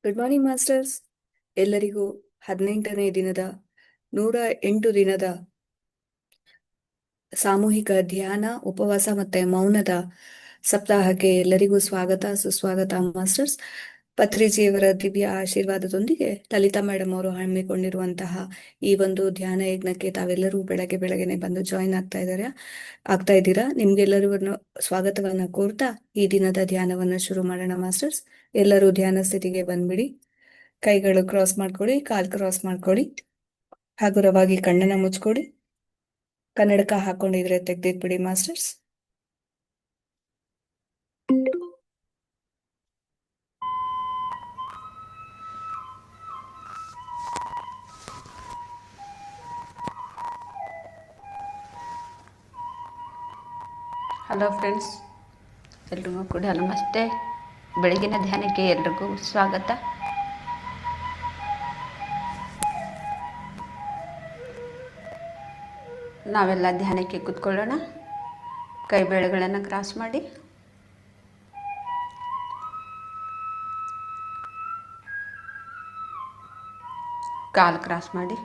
Good morning masters. ಎಲ್ಲರಿಗೂ 18ನೇ ದಿನದ 108 ದಿನದ ಸಾಮೂಹಿಕ ಧ್ಯಾನ, ಉಪವಾಸ ಮತ್ತೆ ಮೌನದ ಸಪ್ತಾಹಕ್ಕೆ ಎಲ್ಲರಿಗೂ ಸ್ವಾಗತ ಸುಸ್ವಾಗತ ಮಾಸ್ಟರ್ಸ್. ಪತ್ರಿಜಿಯವರ ದಿವ್ಯ ಆಶೀರ್ವಾದದೊಂದಿಗೆ ಲಲಿತಾ ಮೇಡಮ್ ಅವರು ಹಮ್ಮಿಕೊಂಡಿರುವಂತಹ ಈ ಒಂದು ಧ್ಯಾನ ಯಜ್ಞಕ್ಕೆ ತಾವೆಲ್ಲರೂ ಬೆಳಗ್ಗೆನೆ ಬಂದು ಜಾಯಿನ್ ಆಗ್ತಾ ಇದ್ದೀರಾ. ನಿಮ್ಗೆಲ್ಲರಿಗೂ ಸ್ವಾಗತವನ್ನ ಕೋರ್ತಾ ಈ ದಿನದ ಧ್ಯಾನವನ್ನ ಶುರು ಮಾಡೋಣ ಮಾಸ್ಟರ್ಸ್. ಎಲ್ಲರೂ ಧ್ಯಾನ ಸ್ಥಿತಿಗೆ ಬಂದ್ಬಿಡಿ. ಕೈಗಳು ಕ್ರಾಸ್ ಮಾಡ್ಕೊಳ್ಳಿ, ಕಾಲ್ ಕ್ರಾಸ್ ಮಾಡ್ಕೊಳ್ಳಿ, ಹಗುರವಾಗಿ ಕಣ್ಣನ್ನ ಮುಚ್ಕೊಳ್ಳಿ. ಕನ್ನಡಕ ಹಾಕೊಂಡಿದ್ರೆ ತೆಗ್ದಿಟ್ಬಿಡಿ ಮಾಸ್ಟರ್ಸ್. ಹಲೋ ಫ್ರೆಂಡ್ಸ್, ಎಲ್ರಿಗೂ ಕೂಡ ನಮಸ್ತೆ. ಬೆಳಗಿನ ಧ್ಯಾನಕ್ಕೆ ಎಲ್ರಿಗೂ ಸ್ವಾಗತ. ನಾವೆಲ್ಲ ಧ್ಯಾನಕ್ಕೆ ಕೂತ್ಕೊಳ್ಳೋಣ. ಕೈ ಬೆರಳುಗಳನ್ನು ಕ್ರಾಸ್ ಮಾಡಿ, ಕಾಲು ಕ್ರಾಸ್ ಮಾಡಿ,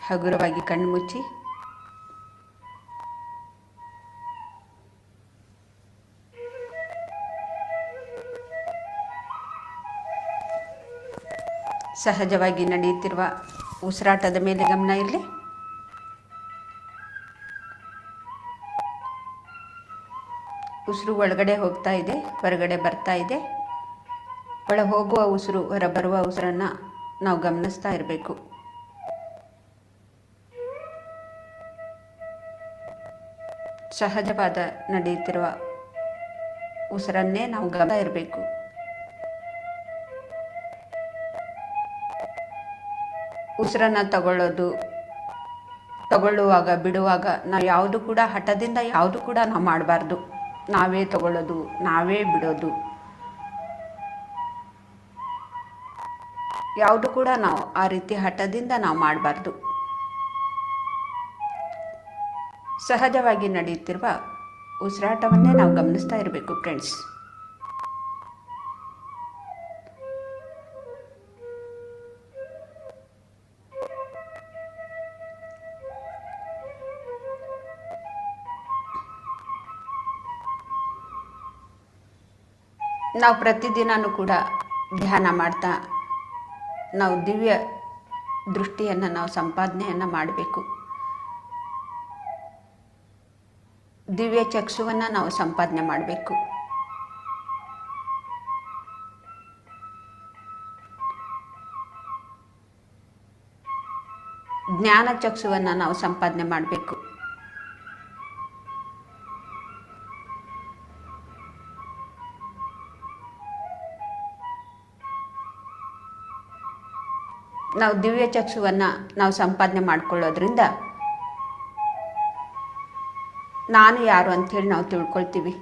ಹಗುರವಾಗಿ ಕಣ್ಣು ಮುಚ್ಚಿ, ಸಹಜವಾಗಿ ನಡೆಯುತ್ತಿರುವ ಉಸಿರಾಟದ ಮೇಲೆ ಗಮನ ಇರಲಿ. ಉಸಿರು ಒಳಗಡೆ ಹೋಗ್ತಾ ಇದೆ, ಹೊರಗಡೆ ಬರ್ತಾ ಇದೆ. ಒಳ ಹೋಗುವ ಉಸಿರು, ಹೊರ ಬರುವ ಉಸಿರನ್ನು ನಾವು ಗಮನಿಸ್ತಾ ಇರಬೇಕು. ಸಹಜವಾದ ನಡೆಯುತ್ತಿರುವ ಉಸಿರನ್ನೇ ನಾವು ಗಮನ ಇರಬೇಕು. ಉಸಿರನ್ನು ತಗೊಳ್ಳುವಾಗ ಬಿಡುವಾಗ ನಾವು ಯಾವುದು ಕೂಡ ಹಠದಿಂದ ಯಾವುದು ಕೂಡ ನಾವು ಮಾಡಬಾರ್ದು. ನಾವೇ ತಗೊಳ್ಳೋದು, ನಾವೇ ಬಿಡೋದು, ಯಾವುದು ಕೂಡ ನಾವು ಆ ರೀತಿ ಹಠದಿಂದ ನಾವು ಮಾಡಬಾರ್ದು. ಸಹಜವಾಗಿ ನಡೆಯುತ್ತಿರುವ ಉಸಿರಾಟವನ್ನೇ ನಾವು ಗಮನಿಸ್ತಾ ಇರಬೇಕು ಫ್ರೆಂಡ್ಸ್. ನಾವು ಪ್ರತಿದಿನವೂ ಕೂಡ ಧ್ಯಾನ ಮಾಡ್ತಾ ನಾವು ದಿವ್ಯ ದೃಷ್ಟಿಯನ್ನು ನಾವು ಸಂಪಾದನೆಯನ್ನು ಮಾಡಬೇಕು. ದಿವ್ಯ ಚಕ್ಷುವನ್ನು ನಾವು ಸಂಪಾದನೆ ಮಾಡಬೇಕು. ಜ್ಞಾನ ಚಕ್ಷುವನ್ನು ನಾವು ಸಂಪಾದನೆ ಮಾಡಬೇಕು. ನಾವು ದಿವ್ಯ ಚಕ್ಷುವನ್ನು ನಾವು ಸಂಪಾದನೆ ಮಾಡಿಕೊಳ್ಳೋದ್ರಿಂದ ನಾನು ಯಾರು ಅಂಥೇಳಿ ನಾವು ತಿಳ್ಕೊಳ್ತೀವಿ.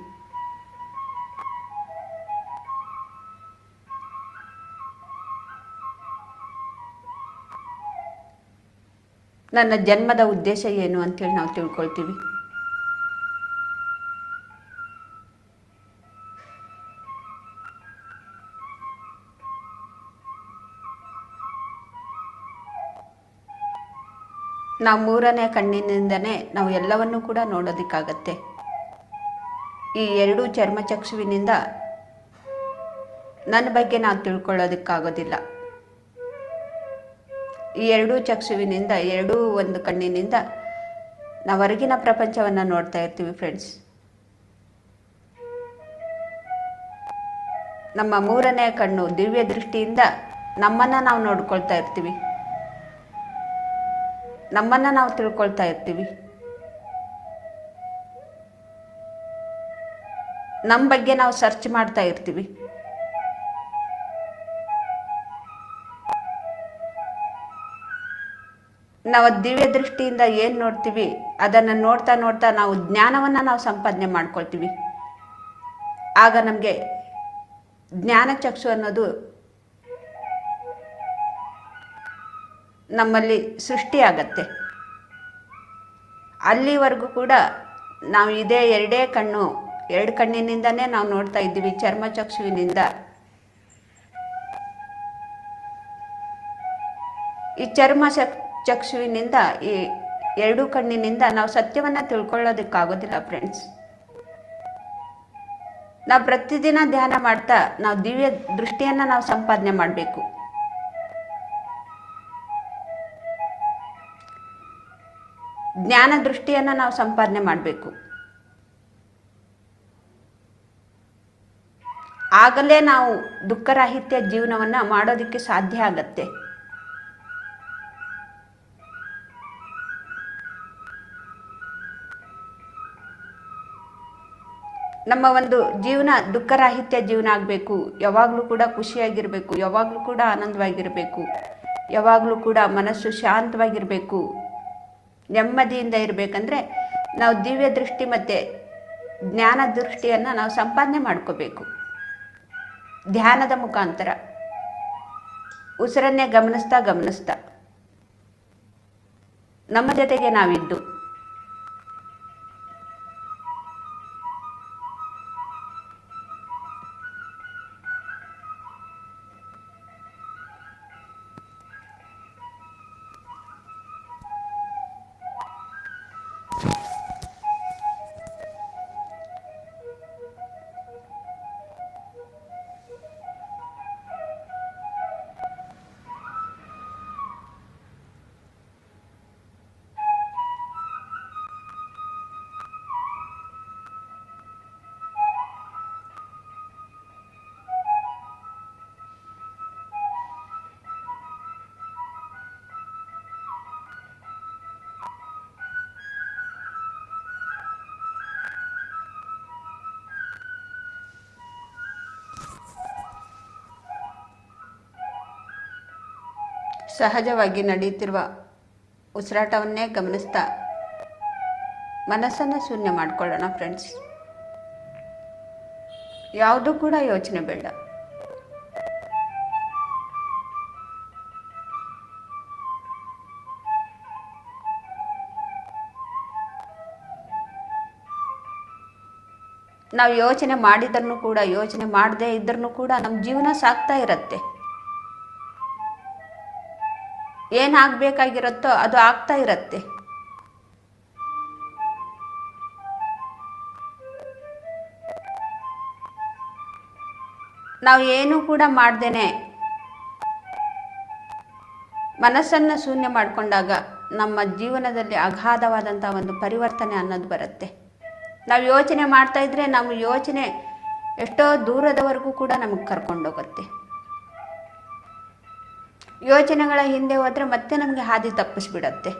ನನ್ನ ಜನ್ಮದ ಉದ್ದೇಶ ಏನು ಅಂಥೇಳಿ ನಾವು ತಿಳ್ಕೊಳ್ತೀವಿ. ನಾವು ಮೂರನೇ ಕಣ್ಣಿನಿಂದನೇ ನಾವು ಎಲ್ಲವನ್ನೂ ಕೂಡ ನೋಡೋದಕ್ಕಾಗತ್ತೆ. ಈ ಎರಡೂ ಚರ್ಮಚಕ್ಷುವಿನಿಂದ ನನ್ನ ಬಗ್ಗೆ ನಾವು ತಿಳ್ಕೊಳ್ಳೋದಕ್ಕಾಗೋದಿಲ್ಲ. ಈ ಎರಡೂ ಚಕ್ಷುವಿನಿಂದ, ಎರಡೂ ಒಂದು ಕಣ್ಣಿನಿಂದ ನಾವು ಹೊರಗಿನ ಪ್ರಪಂಚವನ್ನು ನೋಡ್ತಾ ಇರ್ತೀವಿ ಫ್ರೆಂಡ್ಸ್. ನಮ್ಮ ಮೂರನೇ ಕಣ್ಣು ದಿವ್ಯ ದೃಷ್ಟಿಯಿಂದ ನಮ್ಮನ್ನು ನಾವು ನೋಡ್ಕೊಳ್ತಾ ಇರ್ತೀವಿ, ನಮ್ಮನ್ನು ನಾವು ತಿಳ್ಕೊಳ್ತಾ ಇರ್ತೀವಿ. ನಮ್ಮ ಬಗ್ಗೆ ನಾವು ಸರ್ಚ್ ಮಾಡ್ತಾ ಇರ್ತೀವಿ. ನಾವು ದಿವ್ಯ ದೃಷ್ಟಿಯಿಂದ ಏನು ನೋಡ್ತೀವಿ ಅದನ್ನು ನೋಡ್ತಾ ನೋಡ್ತಾ ನಾವು ಜ್ಞಾನವನ್ನು ನಾವು ಸಂಪಾದನೆ ಮಾಡ್ಕೊಳ್ತೀವಿ. ಆಗ ನಮಗೆ ಜ್ಞಾನ ಚಕ್ಷು ಅನ್ನೋದು ನಮ್ಮಲ್ಲಿ ಸೃಷ್ಟಿಯಾಗತ್ತೆ. ಅಲ್ಲಿವರೆಗೂ ಕೂಡ ನಾವು ಇದೇ ಎರಡೇ ಕಣ್ಣು ಎರಡು ಕಣ್ಣಿನಿಂದನೇ ನಾವು ನೋಡ್ತಾ ಇದ್ದೀವಿ, ಚರ್ಮಚಕ್ಷುವಿನಿಂದ. ಈ ಚಕ್ಷುವಿನಿಂದ, ಈ ಎರಡು ಕಣ್ಣಿನಿಂದ ನಾವು ಸತ್ಯವನ್ನು ತಿಳ್ಕೊಳ್ಳೋದಕ್ಕಾಗೋದಿಲ್ಲ ಫ್ರೆಂಡ್ಸ್. ನಾವು ಪ್ರತಿದಿನ ಧ್ಯಾನ ಮಾಡ್ತಾ ನಾವು ದಿವ್ಯ ದೃಷ್ಟಿಯನ್ನು ನಾವು ಸಂಪಾದನೆ ಮಾಡಬೇಕು. ಜ್ಞಾನ ದೃಷ್ಟಿಯನ್ನು ನಾವು ಸಂಪಾದನೆ ಮಾಡಬೇಕು. ಆಗಲೇ ನಾವು ದುಃಖರಾಹಿತ್ಯ ಜೀವನವನ್ನು ಮಾಡೋದಕ್ಕೆ ಸಾಧ್ಯ ಆಗತ್ತೆ. ನಮ್ಮ ಒಂದು ಜೀವನ ದುಃಖರಾಹಿತ್ಯ ಜೀವನ ಆಗಬೇಕು. ಯಾವಾಗಲೂ ಕೂಡ ಖುಷಿಯಾಗಿರಬೇಕು, ಯಾವಾಗಲೂ ಕೂಡ ಆನಂದವಾಗಿರಬೇಕು, ಯಾವಾಗಲೂ ಕೂಡ ಮನಸ್ಸು ಶಾಂತವಾಗಿರಬೇಕು, ನೆಮ್ಮದಿಯಿಂದ ಇರಬೇಕಂದ್ರೆ ನಾವು ದಿವ್ಯ ದೃಷ್ಟಿ ಮತ್ತು ಜ್ಞಾನ ದೃಷ್ಟಿಯನ್ನು ನಾವು ಸಂಪಾದನೆ ಮಾಡ್ಕೋಬೇಕು. ಧ್ಯಾನದ ಮುಖಾಂತರ ಉಸಿರನ್ನೇ ಗಮನಿಸ್ತಾ ನಮ್ಮ ಜೊತೆಗೆ ನಾವಿದ್ದು ಸಹಜವಾಗಿ ನಡೆಯುತ್ತಿರುವ ಉಸಿರಾಟವನ್ನೇ ಗಮನಿಸ್ತಾ ಮನಸ್ಸನ್ನು ಶೂನ್ಯ ಮಾಡಿಕೊಳ್ಳೋಣ ಫ್ರೆಂಡ್ಸ್. ಯಾವುದೂ ಕೂಡ ಯೋಚನೆ ಬೇಡ. ನಾವು ಯೋಚನೆ ಮಾಡಿದ್ರೂ ಕೂಡ, ಯೋಚನೆ ಮಾಡದೇ ಇದ್ರೂ ಕೂಡ ನಮ್ಮ ಜೀವನ ಸಾಗ್ತಾ ಇರುತ್ತೆ. ಏನಾಗಬೇಕಾಗಿರುತ್ತೋ ಅದು ಆಗ್ತಾ ಇರುತ್ತೆ. ನಾವು ಏನೂ ಕೂಡ ಮಾಡ್ದೇನೆ ಮನಸ್ಸನ್ನು ಶೂನ್ಯ ಮಾಡಿಕೊಂಡಾಗ ನಮ್ಮ ಜೀವನದಲ್ಲಿ ಅಗಾಧವಾದಂಥ ಒಂದು ಪರಿವರ್ತನೆ ಅನ್ನೋದು ಬರುತ್ತೆ. ನಾವು ಯೋಚನೆ ಮಾಡ್ತಾ ಇದ್ರೆ ನಮ್ಮ ಯೋಚನೆ ಎಷ್ಟೋ ದೂರದವರೆಗೂ ಕೂಡ ನಮಗೆ ಕರ್ಕೊಂಡೋಗುತ್ತೆ. ಯೋಚನೆಗಳ ಹಿಂದೆ ಹೋದರೆ ಮತ್ತೆ ನಮಗೆ ಹಾದಿ ತಪ್ಪಿಸ್ಬಿಡತ್ತೆ.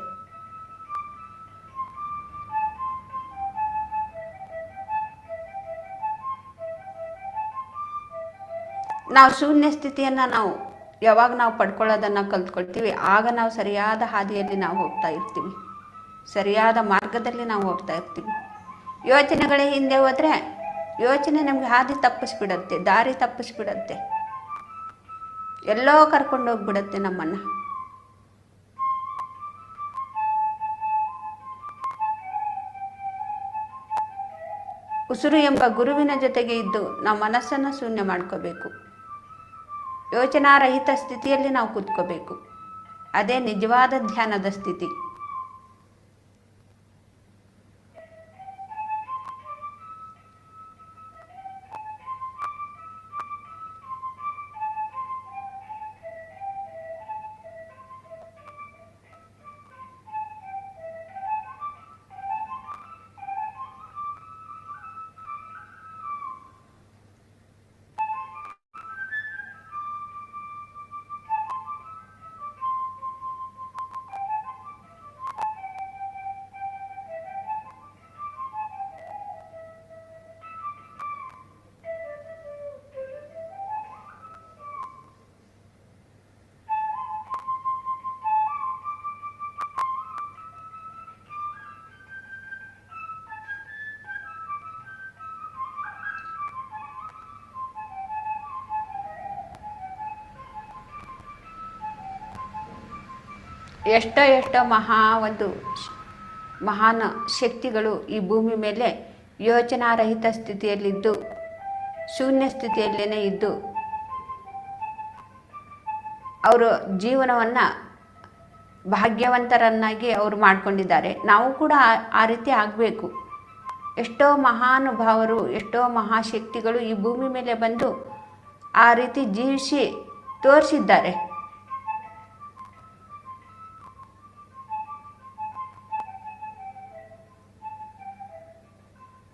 ನಾವು ಶೂನ್ಯ ಸ್ಥಿತಿಯನ್ನು ಯಾವಾಗ ನಾವು ಪಡ್ಕೊಳ್ಳೋದನ್ನು ಕಲ್ತ್ಕೊಳ್ತೀವಿ, ಆಗ ನಾವು ಸರಿಯಾದ ಹಾದಿಯಲ್ಲಿ ನಾವು ಹೋಗ್ತಾ ಇರ್ತೀವಿ, ಸರಿಯಾದ ಮಾರ್ಗದಲ್ಲಿ ನಾವು ಹೋಗ್ತಾ ಇರ್ತೀವಿ. ಯೋಚನೆಗಳ ಹಿಂದೆ ಹೋದರೆ ಯೋಚನೆ ನಮಗೆ ಹಾದಿ ತಪ್ಪಿಸ್ಬಿಡತ್ತೆ, ದಾರಿ ತಪ್ಪಿಸ್ಬಿಡತ್ತೆ, ಎಲ್ಲೋ ಕರ್ಕೊಂಡೋಗ್ಬಿಡತ್ತೆ ನಮ್ಮನ್ನು. ಉಸಿರು ಎಂಬ ಗುರುವಿನ ಜೊತೆಗೆ ಇದ್ದು ನಾವು ಮನಸ್ಸನ್ನು ಶೂನ್ಯ ಮಾಡ್ಕೋಬೇಕು. ಯೋಚನಾರಹಿತ ಸ್ಥಿತಿಯಲ್ಲಿ ನಾವು ಕೂತ್ಕೋಬೇಕು. ಅದೇ ನಿಜವಾದ ಧ್ಯಾನದ ಸ್ಥಿತಿ. ಎಷ್ಟೋ ಮಹಾನ್ ಶಕ್ತಿಗಳು ಈ ಭೂಮಿ ಮೇಲೆ ಯೋಚನಾರಹಿತ ಸ್ಥಿತಿಯಲ್ಲಿದ್ದು ಶೂನ್ಯ ಸ್ಥಿತಿಯಲ್ಲೇ ಇದ್ದು ಅವರು ಜೀವನವನ್ನು ಭಾಗ್ಯವಂತರನ್ನಾಗಿ ಅವರು ಮಾಡಿಕೊಂಡಿದ್ದಾರೆ. ನಾವು ಕೂಡ ಆ ರೀತಿ ಆಗಬೇಕು. ಎಷ್ಟೋ ಮಹಾನುಭಾವರು, ಎಷ್ಟೋ ಮಹಾಶಕ್ತಿಗಳು ಈ ಭೂಮಿ ಮೇಲೆ ಬಂದು ಆ ರೀತಿ ಜೀವಿಸಿ ತೋರಿಸಿದ್ದಾರೆ.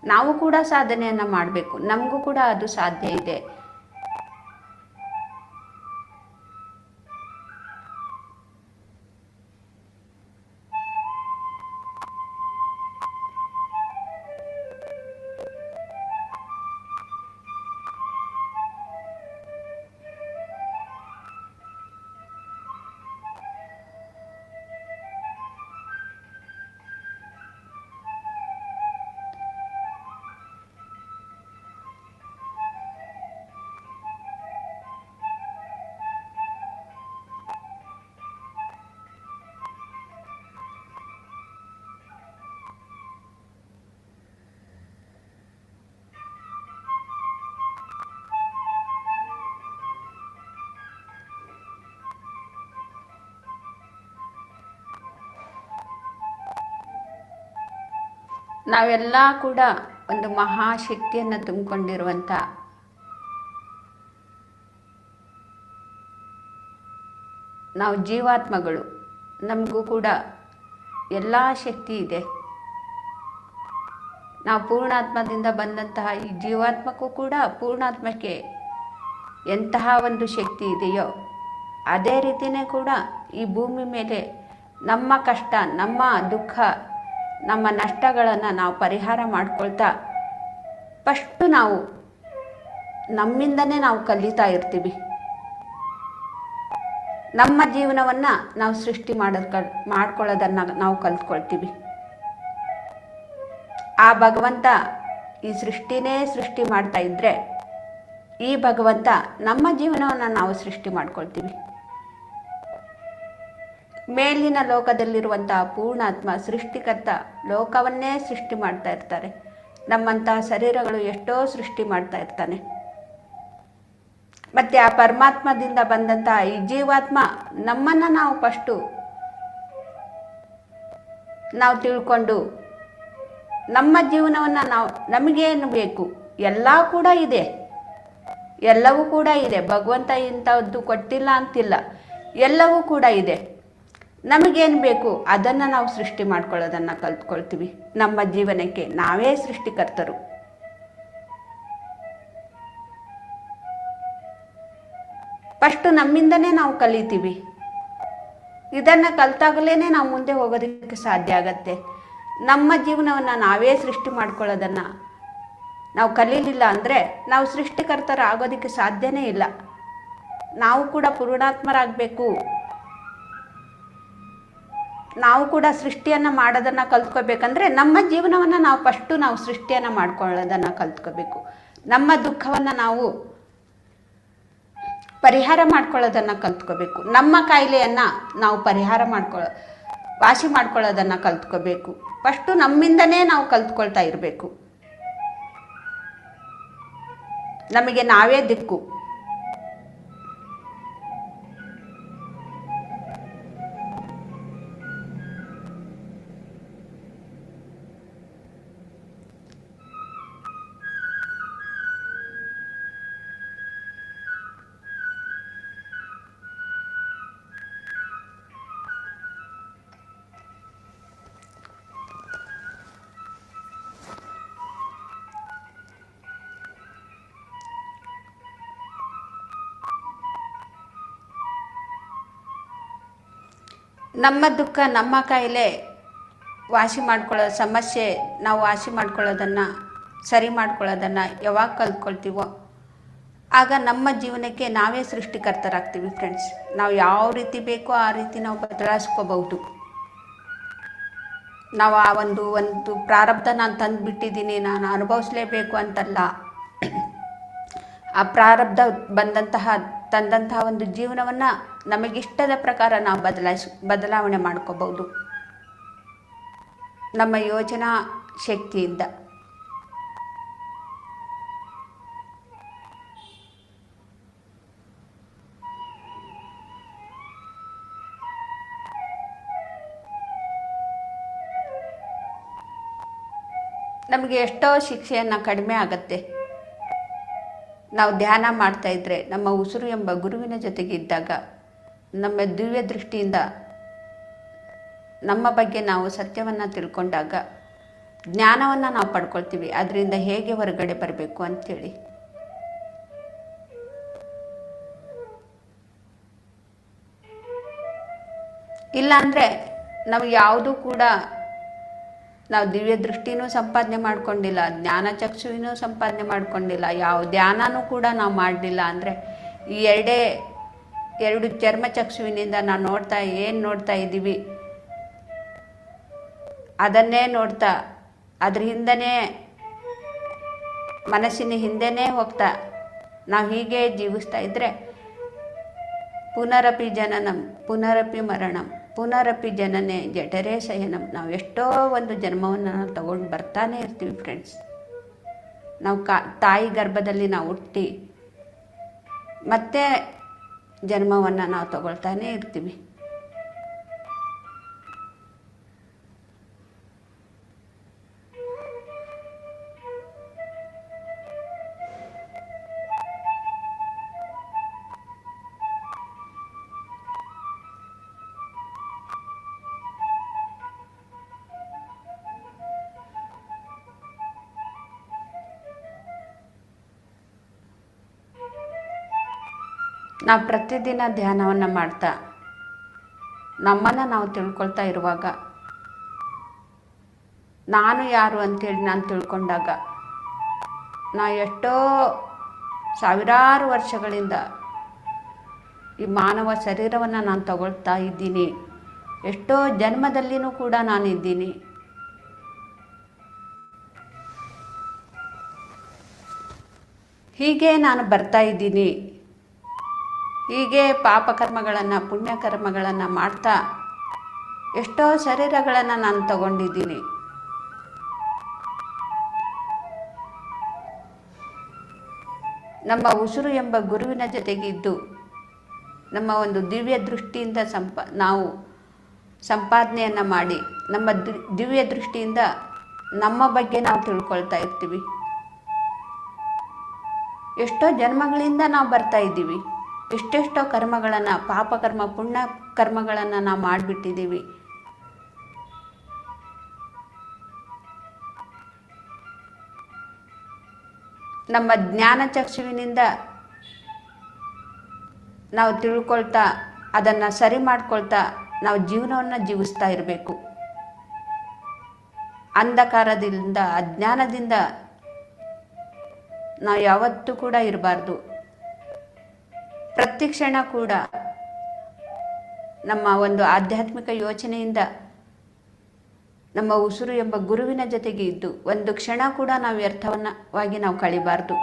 ನಾವು ಕೂಡ ಸಾಧನೆಯನ್ನು ಮಾಡಬೇಕು. ನಮಗೂ ಕೂಡ ಅದು ಸಾಧ್ಯ ಇದೆ. ನಾವೆಲ್ಲ ಕೂಡ ಒಂದು ಮಹಾಶಕ್ತಿಯನ್ನು ತುಂಬಿಕೊಂಡಿರುವಂಥ ನಾವು ಜೀವಾತ್ಮಗಳು. ನಮಗೂ ಕೂಡ ಎಲ್ಲ ಶಕ್ತಿ ಇದೆ. ನಾವು ಪೂರ್ಣಾತ್ಮದಿಂದ ಬಂದಂತಹ ಈ ಜೀವಾತ್ಮಕ್ಕೂ ಕೂಡ ಪೂರ್ಣಾತ್ಮಕ್ಕೆ ಎಂತಹ ಒಂದು ಶಕ್ತಿ ಇದೆಯೋ ಅದೇ ರೀತಿಯೇ ಕೂಡ ಈ ಭೂಮಿ ಮೇಲೆ ನಮ್ಮ ಕಷ್ಟ, ನಮ್ಮ ದುಃಖ, ನಮ್ಮ ನಷ್ಟಗಳನ್ನು ನಾವು ಪರಿಹಾರ ಮಾಡ್ಕೊಳ್ತಾ ಫಸ್ಟು ನಾವು ನಮ್ಮಿಂದನೇ ನಾವು ಕಲಿತಾ ಇರ್ತೀವಿ. ನಮ್ಮ ಜೀವನವನ್ನು ನಾವು ಸೃಷ್ಟಿ ಮಾಡ್ಕೊಳ್ಳೋದನ್ನು ನಾವು ಕಲ್ತ್ಕೊಳ್ತೀವಿ. ಆ ಭಗವಂತ ಈ ಸೃಷ್ಟಿನೇ ಸೃಷ್ಟಿ ಮಾಡ್ತಾ ಇದ್ದರೆ ಈ ಭಗವಂತ ನಮ್ಮ ಜೀವನವನ್ನು ನಾವು ಸೃಷ್ಟಿ ಮಾಡ್ಕೊಳ್ತೀವಿ. ಮೇಲಿನ ಲೋಕದಲ್ಲಿರುವಂತಹ ಪೂರ್ಣಾತ್ಮ ಸೃಷ್ಟಿಕರ್ತ ಲೋಕವನ್ನೇ ಸೃಷ್ಟಿ ಮಾಡ್ತಾ ಇರ್ತಾರೆ. ನಮ್ಮಂತಹ ಶರೀರಗಳು ಎಷ್ಟೋ ಸೃಷ್ಟಿ ಮಾಡ್ತಾ ಇರ್ತಾನೆ. ಮತ್ತು ಆ ಪರಮಾತ್ಮದಿಂದ ಬಂದಂತಹ ಈ ಜೀವಾತ್ಮ ನಮ್ಮನ್ನು ನಾವು ಫಸ್ಟು ನಾವು ತಿಳ್ಕೊಂಡು ನಮ್ಮ ಜೀವನವನ್ನು ನಮಗೇನು ಬೇಕು ಎಲ್ಲ ಕೂಡ ಇದೆ, ಎಲ್ಲವೂ ಕೂಡ ಇದೆ. ಭಗವಂತ ಇಂಥದ್ದು ಕೊಟ್ಟಿಲ್ಲ ಅಂತಿಲ್ಲ, ಎಲ್ಲವೂ ಕೂಡ ಇದೆ. ನಮಗೇನು ಬೇಕು ಅದನ್ನು ನಾವು ಸೃಷ್ಟಿ ಮಾಡ್ಕೊಳ್ಳೋದನ್ನು ಕಲ್ತ್ಕೊಳ್ತೀವಿ. ನಮ್ಮ ಜೀವನಕ್ಕೆ ನಾವೇ ಸೃಷ್ಟಿಕರ್ತರು. ಫಸ್ಟು ನಮ್ಮಿಂದನೇ ನಾವು ಕಲಿತೀವಿ. ಇದನ್ನು ಕಲ್ತಾಗಲೇ ನಾವು ಮುಂದೆ ಹೋಗೋದಕ್ಕೆ ಸಾಧ್ಯ ಆಗತ್ತೆ. ನಮ್ಮ ಜೀವನವನ್ನು ನಾವೇ ಸೃಷ್ಟಿ ಮಾಡ್ಕೊಳ್ಳೋದನ್ನು ನಾವು ಕಲೀಲಿಲ್ಲ ಅಂದರೆ ನಾವು ಸೃಷ್ಟಿಕರ್ತರ ಆಗೋದಕ್ಕೆ ಸಾಧ್ಯನೇ ಇಲ್ಲ. ನಾವು ಕೂಡ ಪೂರ್ಣಾತ್ಮರಾಗಬೇಕು. ನಾವು ಕೂಡ ಸೃಷ್ಟಿಯನ್ನು ಮಾಡೋದನ್ನು ಕಲ್ತ್ಕೋಬೇಕಂದ್ರೆ ನಮ್ಮ ಜೀವನವನ್ನು ನಾವು ಫಸ್ಟು ನಾವು ಸೃಷ್ಟಿಯನ್ನು ಮಾಡ್ಕೊಳ್ಳೋದನ್ನು ಕಲ್ತ್ಕೋಬೇಕು. ನಮ್ಮ ದುಃಖವನ್ನು ನಾವು ಪರಿಹಾರ ಮಾಡ್ಕೊಳ್ಳೋದನ್ನು ಕಲ್ತ್ಕೋಬೇಕು. ನಮ್ಮ ಕಾಯಿಲೆಯನ್ನು ನಾವು ವಾಸಿ ಮಾಡ್ಕೊಳ್ಳೋದನ್ನು ಕಲ್ತ್ಕೋಬೇಕು. ಫಸ್ಟು ನಮ್ಮಿಂದನೇ ನಾವು ಕಲ್ತ್ಕೊಳ್ತಾ ಇರಬೇಕು. ನಮಗೆ ನಾವೇ ದಿಕ್ಕು. ನಮ್ಮ ದುಃಖ, ನಮ್ಮ ಕಾಯಿಲೆ ವಾಸಿ ಮಾಡ್ಕೊಳ್ಳೋ ಸಮಸ್ಯೆ ನಾವು ವಾಸಿ ಮಾಡ್ಕೊಳ್ಳೋದನ್ನು, ಸರಿ ಮಾಡ್ಕೊಳ್ಳೋದನ್ನು ಯಾವಾಗ ಕಲ್ತ್ಕೊಳ್ತೀವೋ ಆಗ ನಮ್ಮ ಜೀವನಕ್ಕೆ ನಾವೇ ಸೃಷ್ಟಿಕರ್ತರಾಗ್ತೀವಿ ಫ್ರೆಂಡ್ಸ್. ನಾವು ಯಾವ ರೀತಿ ಬೇಕೋ ಆ ರೀತಿ ನಾವು ಬದಲಾಯಿಸ್ಕೋಬಹುದು. ನಾವು ಆ ಒಂದು ಪ್ರಾರಬ್ಧ ನಾನು ತಂದುಬಿಟ್ಟಿದ್ದೀನಿ, ನಾನು ಅನುಭವಿಸಲೇಬೇಕು ಅಂತಲ್ಲ. ಆ ಪ್ರಾರಬ್ಧ ತಂದಂತಹ ಒಂದು ಜೀವನವನ್ನು ನಮಗಿಷ್ಟದ ಪ್ರಕಾರ ನಾವು ಬದಲಾವಣೆ ಮಾಡ್ಕೋಬಹುದು ನಮ್ಮ ಯೋಚನಾ ಶಕ್ತಿಯಿಂದ. ನಮಗೆ ಎಷ್ಟೋ ಶಿಕ್ಷೆಯನ್ನು ಕಡಿಮೆ ಆಗತ್ತೆ. ನಾವು ಧ್ಯಾನ ಮಾಡ್ತಾ ಇದ್ದರೆ, ನಮ್ಮ ಉಸಿರು ಎಂಬ ಗುರುವಿನ ಜೊತೆಗೆ ಇದ್ದಾಗ, ನಮ್ಮ ದಿವ್ಯ ದೃಷ್ಟಿಯಿಂದ ನಮ್ಮ ಬಗ್ಗೆ ನಾವು ಸತ್ಯವನ್ನು ತಿಳ್ಕೊಂಡಾಗ ಜ್ಞಾನವನ್ನು ನಾವು ಪಡ್ಕೊಳ್ತೀವಿ, ಅದರಿಂದ ಹೇಗೆ ಹೊರಗಡೆ ಬರಬೇಕು ಅಂಥೇಳಿ. ಇಲ್ಲಾಂದರೆ ನಾವು ಯಾವುದೂ ಕೂಡ ನಾವು ದಿವ್ಯ ದೃಷ್ಟಿನೂ ಸಂಪಾದನೆ ಮಾಡ್ಕೊಂಡಿಲ್ಲ, ಜ್ಞಾನ ಚಕ್ಷುವಿನೂ ಸಂಪಾದನೆ ಮಾಡ್ಕೊಂಡಿಲ್ಲ, ಯಾವ ಧ್ಯಾನನೂ ಕೂಡ ನಾವು ಮಾಡಲಿಲ್ಲ ಅಂದರೆ ಈ ಎರಡು ಚರ್ಮ ಚಕ್ಷುವಿನಿಂದ ನಾವು ನೋಡ್ತಾ ಇದ್ದೀವಿ, ಅದನ್ನೇ ನೋಡ್ತಾ ಅದ್ರ ಹಿಂದನೇ ಮನಸ್ಸಿನ ಹಿಂದೆನೇ ಹೋಗ್ತಾ ನಾವು ಹೀಗೆ ಜೀವಿಸ್ತಾ ಇದ್ದರೆ ಪುನರಪಿ ಜನನಂ ಪುನರಪಿ ಮರಣಂ ಪುನರಪಿ ಜನನೇ ಜಠರೇ ಶಯನಂ. ನಾವು ಎಷ್ಟೋ ಒಂದು ಜನ್ಮವನ್ನು ನಾವು ತಗೊಂಡು ಬರ್ತಾನೆ ಇರ್ತೀವಿ ಫ್ರೆಂಡ್ಸ್. ನಾವು ತಾಯಿ ಗರ್ಭದಲ್ಲಿ ನಾವು ಹುಟ್ಟಿ ಮತ್ತೆ ಜನ್ಮವನ್ನು ನಾವು ತಗೊಳ್ತಾನೆ ಇರ್ತೀವಿ. ನಾವು ಪ್ರತಿದಿನ ಧ್ಯಾನವನ್ನು ಮಾಡ್ತಾ ನಮ್ಮನ್ನು ನಾವು ತಿಳ್ಕೊಳ್ತಾ ಇರುವಾಗ, ನಾನು ಯಾರು ಅಂತೇಳಿ ನಾನು ತಿಳ್ಕೊಂಡಾಗ, ನಾನು ಎಷ್ಟೋ ಸಾವಿರಾರು ವರ್ಷಗಳಿಂದ ಈ ಮಾನವ ಶರೀರವನ್ನು ನಾನು ತಗೊಳ್ತಾ ಇದ್ದೀನಿ, ಎಷ್ಟೋ ಜನ್ಮದಲ್ಲಿನೂ ಕೂಡ ನಾನು ಇದ್ದೀನಿ. ಹೀಗೆ ನಾನು ಬರ್ತಾ ಇದ್ದೀನಿ. ಹೀಗೆ ಪಾಪಕರ್ಮಗಳನ್ನು ಪುಣ್ಯಕರ್ಮಗಳನ್ನು ಮಾಡ್ತಾ ಎಷ್ಟೋ ಶರೀರಗಳನ್ನು ನಾನು ತಗೊಂಡಿದ್ದೀನಿ. ನಮ್ಮ ಉಸಿರು ಎಂಬ ಗುರುವಿನ ಜೊತೆಗಿದ್ದು ನಮ್ಮ ಒಂದು ದಿವ್ಯ ದೃಷ್ಟಿಯಿಂದ ನಾವು ಸಂಪಾದನೆಯನ್ನು ಮಾಡಿ ನಮ್ಮ ದಿವ್ಯ ದೃಷ್ಟಿಯಿಂದ ನಮ್ಮ ಬಗ್ಗೆ ನಾವು ತಿಳ್ಕೊಳ್ತಾ ಇರ್ತೀವಿ. ಎಷ್ಟೋ ಜನ್ಮಗಳಿಂದ ನಾವು ಬರ್ತಾ ಇದ್ದೀವಿ, ಎಷ್ಟೆಷ್ಟೋ ಕರ್ಮಗಳನ್ನು, ಪಾಪಕರ್ಮ ಪುಣ್ಯ ಕರ್ಮಗಳನ್ನು ನಾವು ಮಾಡಿಬಿಟ್ಟಿದ್ದೀವಿ. ನಮ್ಮ ಜ್ಞಾನ ಚಕ್ಷುವಿನಿಂದ ನಾವು ತಿಳ್ಕೊಳ್ತಾ ಅದನ್ನು ಸರಿ ಮಾಡ್ಕೊಳ್ತಾ ನಾವು ಜೀವನವನ್ನು ಜೀವಿಸ್ತಾ ಇರಬೇಕು. ಅಂಧಕಾರದಿಂದ ಅಜ್ಞಾನದಿಂದ ನಾವು ಯಾವತ್ತೂ ಕೂಡ ಇರಬಾರ್ದು. ಪ್ರತಿ ಕ್ಷಣ ಕೂಡ ನಮ್ಮ ಒಂದು ಆಧ್ಯಾತ್ಮಿಕ ಯೋಚನೆಯಿಂದ ನಮ್ಮ ಉಸಿರು ಎಂಬ ಗುರುವಿನ ಜೊತೆಗೆ ಇದ್ದು ಒಂದು ಕ್ಷಣ ಕೂಡ ನಾವು ವ್ಯರ್ಥವಾಗಿ ನಾವು ಕಳಿಬಾರ್ದು.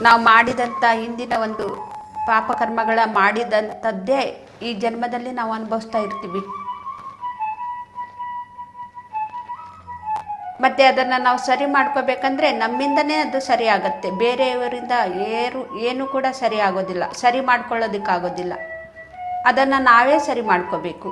ನಾವು ಮಾಡಿದಂಥ ಹಿಂದಿನ ಒಂದು ಪಾಪಕರ್ಮಗಳ ಮಾಡಿದಂಥದ್ದೇ ಈ ಜನ್ಮದಲ್ಲಿ ನಾವು ಅನುಭವಿಸ್ತಾ ಇರ್ತೀವಿ. ಮತ್ತು ಅದನ್ನು ನಾವು ಸರಿ ಮಾಡ್ಕೋಬೇಕಂದ್ರೆ ನಮ್ಮಿಂದನೇ ಅದು ಸರಿ ಆಗುತ್ತೆ, ಬೇರೆಯವರಿಂದ ಏನು ಕೂಡ ಸರಿ ಆಗೋದಿಲ್ಲ, ಸರಿ ಮಾಡ್ಕೊಳ್ಳೋದಕ್ಕಾಗೋದಿಲ್ಲ. ಅದನ್ನು ನಾವೇ ಸರಿ ಮಾಡ್ಕೋಬೇಕು.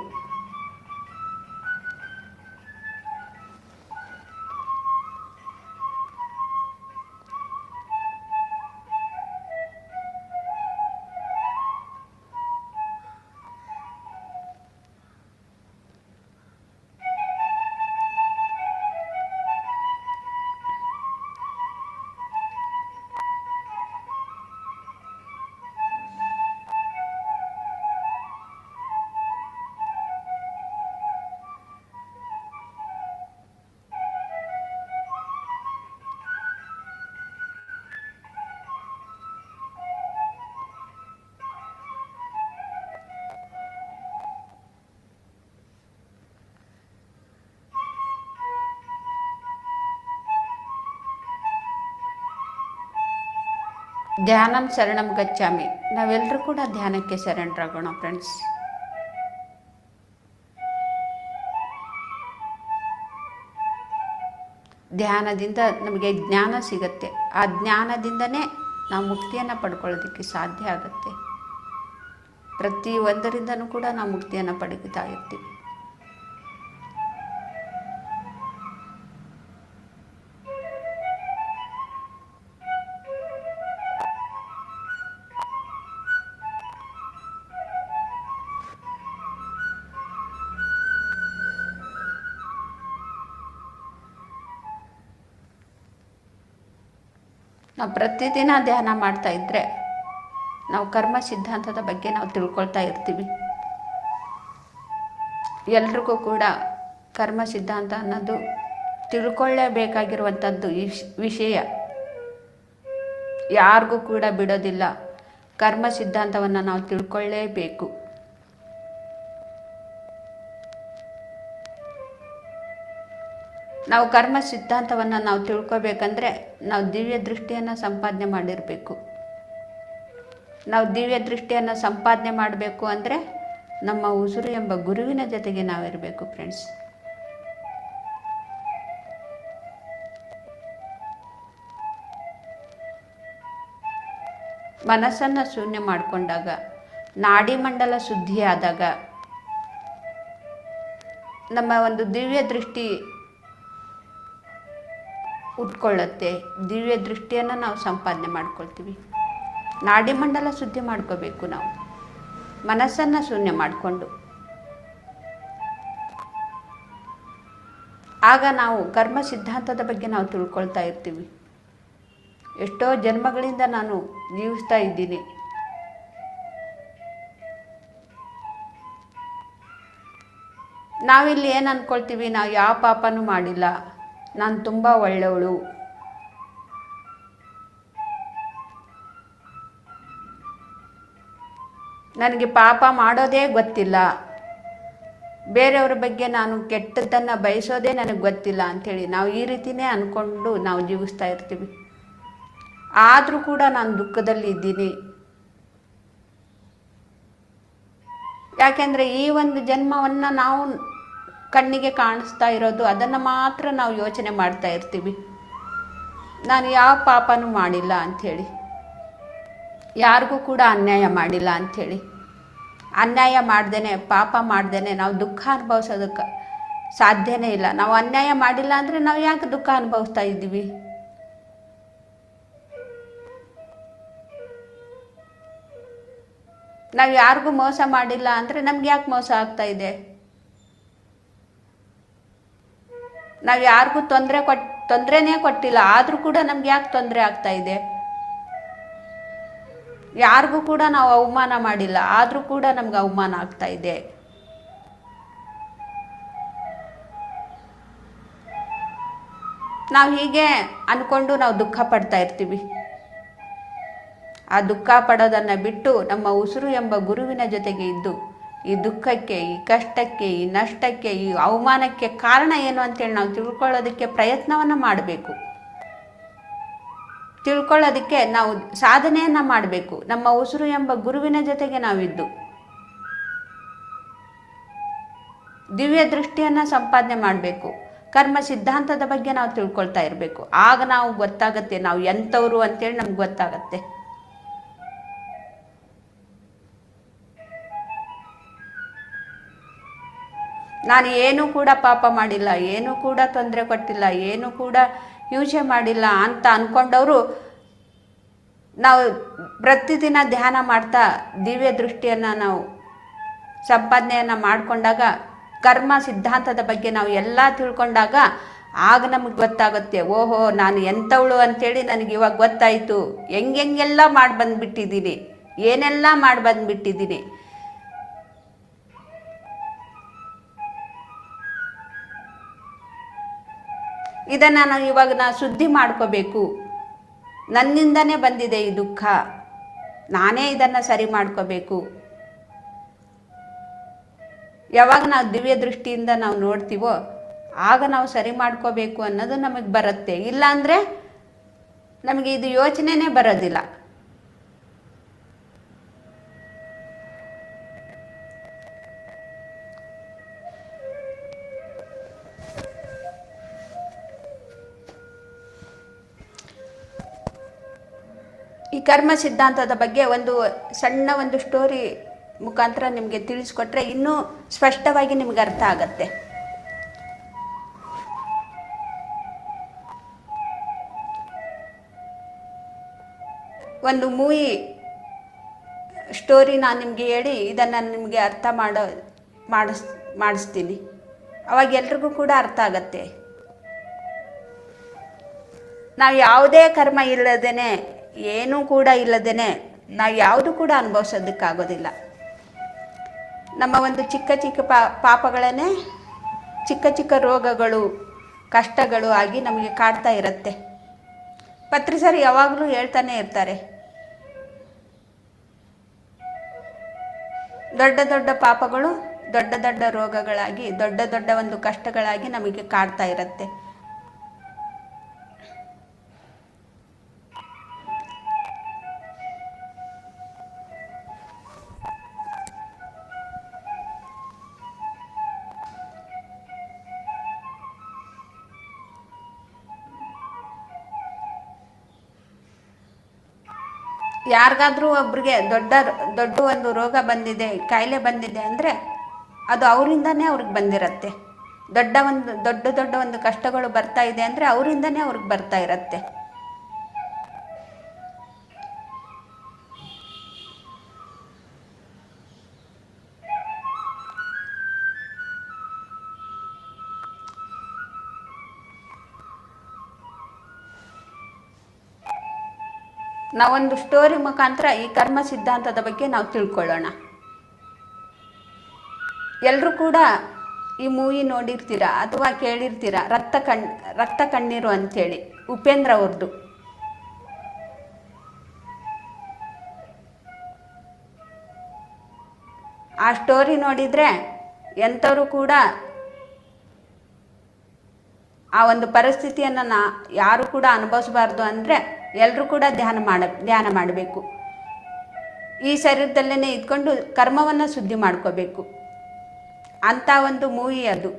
ಧ್ಯಾನಂ ಶರಣಂ ಗಚ್ಚಾಮಿ. ನಾವೆಲ್ಲರೂ ಕೂಡ ಧ್ಯಾನಕ್ಕೆ ಶರಣರಾಗೋಣ ಫ್ರೆಂಡ್ಸ್. ಧ್ಯಾನದಿಂದ ನಮಗೆ ಜ್ಞಾನ ಸಿಗತ್ತೆ. ಆ ಜ್ಞಾನದಿಂದನೇ ನಾವು ಮುಕ್ತಿಯನ್ನು ಪಡ್ಕೊಳ್ಳೋದಕ್ಕೆ ಸಾಧ್ಯ ಆಗುತ್ತೆ. ಪ್ರತಿಯೊಂದರಿಂದನೂ ಕೂಡ ನಾವು ಮುಕ್ತಿಯನ್ನು ಪಡೆಯುತ್ತಾ ಇರ್ತೀವಿ. ನಾವು ಪ್ರತಿದಿನ ಧ್ಯಾನ ಮಾಡ್ತಾ ಇದ್ದರೆ ನಾವು ಕರ್ಮ ಸಿದ್ಧಾಂತದ ಬಗ್ಗೆ ನಾವು ತಿಳ್ಕೊಳ್ತಾ ಇರ್ತೀವಿ. ಎಲ್ರಿಗೂ ಕೂಡ ಕರ್ಮ ಸಿದ್ಧಾಂತ ಅನ್ನೋದು ತಿಳ್ಕೊಳ್ಳೇಬೇಕಾಗಿರುವಂಥದ್ದು ವಿಷಯ. ಯಾರಿಗೂ ಕೂಡ ಬಿಡೋದಿಲ್ಲ. ಕರ್ಮ ಸಿದ್ಧಾಂತವನ್ನು ನಾವು ತಿಳ್ಕೊಳ್ಳೇಬೇಕು. ನಾವು ಕರ್ಮ ಸಿದ್ಧಾಂತವನ್ನು ನಾವು ತಿಳ್ಕೊಬೇಕಂದ್ರೆ ನಾವು ದಿವ್ಯ ದೃಷ್ಟಿಯನ್ನು ಸಂಪಾದನೆ ಮಾಡಿರಬೇಕು. ನಾವು ದಿವ್ಯ ದೃಷ್ಟಿಯನ್ನು ಸಂಪಾದನೆ ಮಾಡಬೇಕು ಅಂದರೆ ನಮ್ಮ ಉಸಿರು ಎಂಬ ಗುರುವಿನ ಜೊತೆಗೆ ನಾವಿರಬೇಕು ಫ್ರೆಂಡ್ಸ್. ಮನಸ್ಸನ್ನು ಶೂನ್ಯ ಮಾಡಿಕೊಂಡಾಗ, ನಾಡಿ ಮಂಡಲ ಶುದ್ಧಿಯಾದಾಗ ನಮ್ಮ ಒಂದು ದಿವ್ಯ ದೃಷ್ಟಿ ಉಟ್ಕೊಳ್ಳುತ್ತೆ. ದಿವ್ಯ ದೃಷ್ಟಿಯನ್ನು ನಾವು ಸಂಪಾದನೆ ಮಾಡ್ಕೊಳ್ತೀವಿ. ನಾಡಿ ಮಂಡಲ ಶುದ್ಧಿ ಮಾಡ್ಕೋಬೇಕು. ನಾವು ಮನಸ್ಸನ್ನು ಶೂನ್ಯ ಮಾಡಿಕೊಂಡು ಆಗ ನಾವು ಕರ್ಮ ಸಿದ್ಧಾಂತದ ಬಗ್ಗೆ ನಾವು ತಿಳ್ಕೊಳ್ತಾ ಇರ್ತೀವಿ. ಎಷ್ಟೋ ಜನ್ಮಗಳಿಂದ ನಾನು ಜೀವಿಸ್ತಾ ಇದ್ದೀನಿ. ನಾವಿಲ್ಲಿ ಏನು ಅಂದ್ಕೊಳ್ತೀವಿ, ನಾವು ಯಾವ ಪಾಪನೂ ಮಾಡಿಲ್ಲ, ನಾನು ತುಂಬ ಒಳ್ಳೆಯವಳು, ನನಗೆ ಪಾಪ ಮಾಡೋದೇ ಗೊತ್ತಿಲ್ಲ, ಬೇರೆಯವ್ರ ಬಗ್ಗೆ ನಾನು ಕೆಟ್ಟದ್ದನ್ನು ಬಯಸೋದೇ ನನಗೆ ಗೊತ್ತಿಲ್ಲ ಅಂಥೇಳಿ ನಾವು ಈ ರೀತಿಯೇ ಅಂದ್ಕೊಂಡು ನಾವು ಜೀವಿಸ್ತಾ ಇರ್ತೀವಿ. ಆದರೂ ಕೂಡ ನಾನು ದುಃಖದಲ್ಲಿ ಇದ್ದೀನಿ. ಯಾಕೆಂದರೆ ಈ ಒಂದು ಜನ್ಮವನ್ನು ನಾವು ಕಣ್ಣಿಗೆ ಕಾಣಿಸ್ತಾ ಇರೋದು, ಅದನ್ನು ಮಾತ್ರ ನಾವು ಯೋಚನೆ ಮಾಡ್ತಾ ಇರ್ತೀವಿ. ನಾನು ಯಾವ ಪಾಪನೂ ಮಾಡಿಲ್ಲ ಅಂಥೇಳಿ, ಯಾರಿಗೂ ಕೂಡ ಅನ್ಯಾಯ ಮಾಡಿಲ್ಲ ಅಂಥೇಳಿ. ಅನ್ಯಾಯ ಮಾಡ್ದೇನೆ, ಪಾಪ ಮಾಡ್ದೇನೆ ನಾವು ದುಃಖ ಅನುಭವಿಸೋದಕ್ಕೆ ಸಾಧ್ಯನೇ ಇಲ್ಲ. ನಾವು ಅನ್ಯಾಯ ಮಾಡಿಲ್ಲ ಅಂದರೆ ನಾವು ಯಾಕೆ ದುಃಖ ಅನುಭವಿಸ್ತಾ ಇದ್ದೀವಿ? ನಾವು ಯಾರಿಗೂ ಮೋಸ ಮಾಡಿಲ್ಲ ಅಂದರೆ ನಮ್ಗೆ ಯಾಕೆ ಮೋಸ ಆಗ್ತಾ ಇದೆ? ನಾವು ಯಾರಿಗೂ ತೊಂದರೆನೇ ಕೊಟ್ಟಿಲ್ಲ, ಆದರೂ ಕೂಡ ನಮ್ಗೆ ಯಾಕೆ ತೊಂದರೆ ಆಗ್ತಾ ಇದೆ? ಯಾರಿಗೂ ಕೂಡ ನಾವು ಅವಮಾನ ಮಾಡಿಲ್ಲ, ಆದರೂ ಕೂಡ ನಮ್ಗೆ ಅವಮಾನ ಆಗ್ತಾ ಇದೆ. ನಾವು ಹೀಗೆ ಅಂದ್ಕೊಂಡು ನಾವು ದುಃಖ ಪಡ್ತಾ ಇರ್ತೀವಿ. ಆ ದುಃಖ ಪಡೋದನ್ನು ಬಿಟ್ಟು ನಮ್ಮ ಉಸಿರು ಎಂಬ ಗುರುವಿನ ಜೊತೆಗೆ ಇದ್ದು ಈ ದುಃಖಕ್ಕೆ, ಈ ಕಷ್ಟಕ್ಕೆ, ಈ ನಷ್ಟಕ್ಕೆ, ಈ ಅವಮಾನಕ್ಕೆ ಕಾರಣ ಏನು ಅಂತೇಳಿ ನಾವು ತಿಳ್ಕೊಳ್ಳೋದಕ್ಕೆ ಪ್ರಯತ್ನವನ್ನು ಮಾಡಬೇಕು. ತಿಳ್ಕೊಳ್ಳೋದಕ್ಕೆ ನಾವು ಸಾಧನೆಯನ್ನು ಮಾಡಬೇಕು. ನಮ್ಮ ಉಸಿರು ಎಂಬ ಗುರುವಿನ ಜೊತೆಗೆ ನಾವಿದ್ದು ದಿವ್ಯ ದೃಷ್ಟಿಯನ್ನು ಸಂಪಾದನೆ ಮಾಡಬೇಕು. ಕರ್ಮ ಸಿದ್ಧಾಂತದ ಬಗ್ಗೆ ನಾವು ತಿಳ್ಕೊಳ್ತಾ ಇರಬೇಕು. ಆಗ ನಾವು ಗೊತ್ತಾಗತ್ತೆ ನಾವು ಎಂಥವ್ರು ಅಂತೇಳಿ ನಮ್ಗೆ ಗೊತ್ತಾಗತ್ತೆ. ನಾನು ಏನೂ ಕೂಡ ಪಾಪ ಮಾಡಿಲ್ಲ, ಏನೂ ಕೂಡ ತೊಂದರೆ ಕೊಟ್ಟಿಲ್ಲ, ಏನೂ ಕೂಡ ಹಿಂಸೆ ಮಾಡಿಲ್ಲ ಅಂತ ಅಂದ್ಕೊಂಡವರು ನಾವು ಪ್ರತಿದಿನ ಧ್ಯಾನ ಮಾಡ್ತಾ ದಿವ್ಯ ದೃಷ್ಟಿಯನ್ನು ನಾವು ಸಂಪಾದನೆಯನ್ನು ಮಾಡಿಕೊಂಡಾಗ, ಕರ್ಮ ಸಿದ್ಧಾಂತದ ಬಗ್ಗೆ ನಾವು ಎಲ್ಲ ತಿಳ್ಕೊಂಡಾಗ ಆಗ ನಮಗೆ ಗೊತ್ತಾಗುತ್ತೆ, ಓಹೋ ನಾನು ಎಂಥವಳು ಅಂಥೇಳಿ ನನಗೆ ಇವಾಗ ಗೊತ್ತಾಯಿತು. ಹೆಂಗೆಲ್ಲ ಮಾಡಿ ಬಂದುಬಿಟ್ಟಿದ್ದೀನಿ, ಏನೆಲ್ಲ ಮಾಡಿ ಬಂದುಬಿಟ್ಟಿದ್ದೀನಿ. ಇದನ್ನು ನಾನು ಇವಾಗ ಶುದ್ಧಿ ಮಾಡ್ಕೋಬೇಕು. ನನ್ನಿಂದನೇ ಬಂದಿದೆ ಈ ದುಃಖ, ನಾನೇ ಇದನ್ನು ಸರಿ ಮಾಡ್ಕೋಬೇಕು. ಯಾವಾಗ ನಾವು ದಿವ್ಯ ದೃಷ್ಟಿಯಿಂದ ನಾವು ನೋಡ್ತೀವೋ ಆಗ ನಾವು ಸರಿ ಮಾಡ್ಕೋಬೇಕು ಅನ್ನೋದು ನಮಗೆ ಬರುತ್ತೆ. ಇಲ್ಲಾಂದರೆ ನಮಗೆ ಇದು ಯೋಚನೆನೇ ಬರೋದಿಲ್ಲ. ಈ ಕರ್ಮ ಸಿದ್ಧಾಂತದ ಬಗ್ಗೆ ಸಣ್ಣ ಒಂದು ಸ್ಟೋರಿ ಮುಖಾಂತರ ನಿಮಗೆ ತಿಳಿಸ್ಕೊಟ್ರೆ ಇನ್ನೂ ಸ್ಪಷ್ಟವಾಗಿ ನಿಮ್ಗೆ ಅರ್ಥ ಆಗತ್ತೆ. ಒಂದು ಮೂವಿ ಸ್ಟೋರಿ ನಾನು ನಿಮಗೆ ಹೇಳಿ ಇದನ್ನು ನಿಮಗೆ ಅರ್ಥ ಮಾಡಿಸ್ತೀನಿ. ಅವಾಗ ಎಲ್ರಿಗೂ ಕೂಡ ಅರ್ಥ ಆಗತ್ತೆ. ನಾವು ಯಾವುದೇ ಕರ್ಮ ಇಲ್ಲದೇನೆ, ಏನೂ ಕೂಡ ಇಲ್ಲದೇನೆ ನಾವು ಯಾವುದು ಕೂಡ ಅನುಭವಿಸೋದಕ್ಕಾಗೋದಿಲ್ಲ. ನಮ್ಮ ಒಂದು ಚಿಕ್ಕ ಚಿಕ್ಕ ಪಾಪಗಳನ್ನೇ ಚಿಕ್ಕ ಚಿಕ್ಕ ರೋಗಗಳು, ಕಷ್ಟಗಳು ಆಗಿ ನಮಗೆ ಕಾಡ್ತಾ ಇರುತ್ತೆ. ಪತ್ರಿಸರು ಯಾವಾಗಲೂ ಹೇಳ್ತಾನೆ ಇರ್ತಾರೆ, ದೊಡ್ಡ ದೊಡ್ಡ ಪಾಪಗಳು ದೊಡ್ಡ ದೊಡ್ಡ ರೋಗಗಳಾಗಿ, ದೊಡ್ಡ ದೊಡ್ಡ ಒಂದು ಕಷ್ಟಗಳಾಗಿ ನಮಗೆ ಕಾಡ್ತಾ ಇರುತ್ತೆ. ಯಾರಿಗಾದ್ರೂ ಒಬ್ರಿಗೆ ದೊಡ್ಡ ಒಂದು ರೋಗ ಬಂದಿದೆ, ಕಾಯಿಲೆ ಬಂದಿದೆ ಅಂದರೆ ಅದು ಅವರಿಂದನೇ ಅವ್ರಿಗೆ ಬಂದಿರತ್ತೆ. ದೊಡ್ಡ ಒಂದು ಕಷ್ಟಗಳು ಬರ್ತಾ ಇದೆ ಅಂದರೆ ಅವರಿಂದನೇ ಅವ್ರಿಗೆ ಬರ್ತಾ ಇರತ್ತೆ. ನಾವೊಂದು ಸ್ಟೋರಿ ಮುಖಾಂತರ ಈ ಕರ್ಮ ಸಿದ್ಧಾಂತದ ಬಗ್ಗೆ ನಾವು ತಿಳ್ಕೊಳ್ಳೋಣ. ಎಲ್ಲರೂ ಕೂಡ ಈ ಮೂವಿ ನೋಡಿರ್ತೀರ ಅಥವಾ ಕೇಳಿರ್ತೀರ, ರಕ್ತ ಕಣ್ಣೀರು ಅಂಥೇಳಿ, ಉಪೇಂದ್ರ ಅವ್ರದ್ದು. ಆ ಸ್ಟೋರಿ ನೋಡಿದರೆ ಎಂಥವರು ಕೂಡ ಆ ಒಂದು ಪರಿಸ್ಥಿತಿಯನ್ನು ಯಾರು ಕೂಡ ಅನುಭವಿಸಬಾರ್ದು. ಅಂದರೆ ಎಲ್ಲರೂ ಕೂಡ ಧ್ಯಾನ ಮಾಡಬೇಕು. ಈ ಶರೀರದಲ್ಲೇ ಇದ್ಕೊಂಡು ಕರ್ಮವನ್ನು ಶುದ್ಧಿ ಮಾಡ್ಕೋಬೇಕು ಅಂಥ ಒಂದು ಮೂವಿ ಅದು.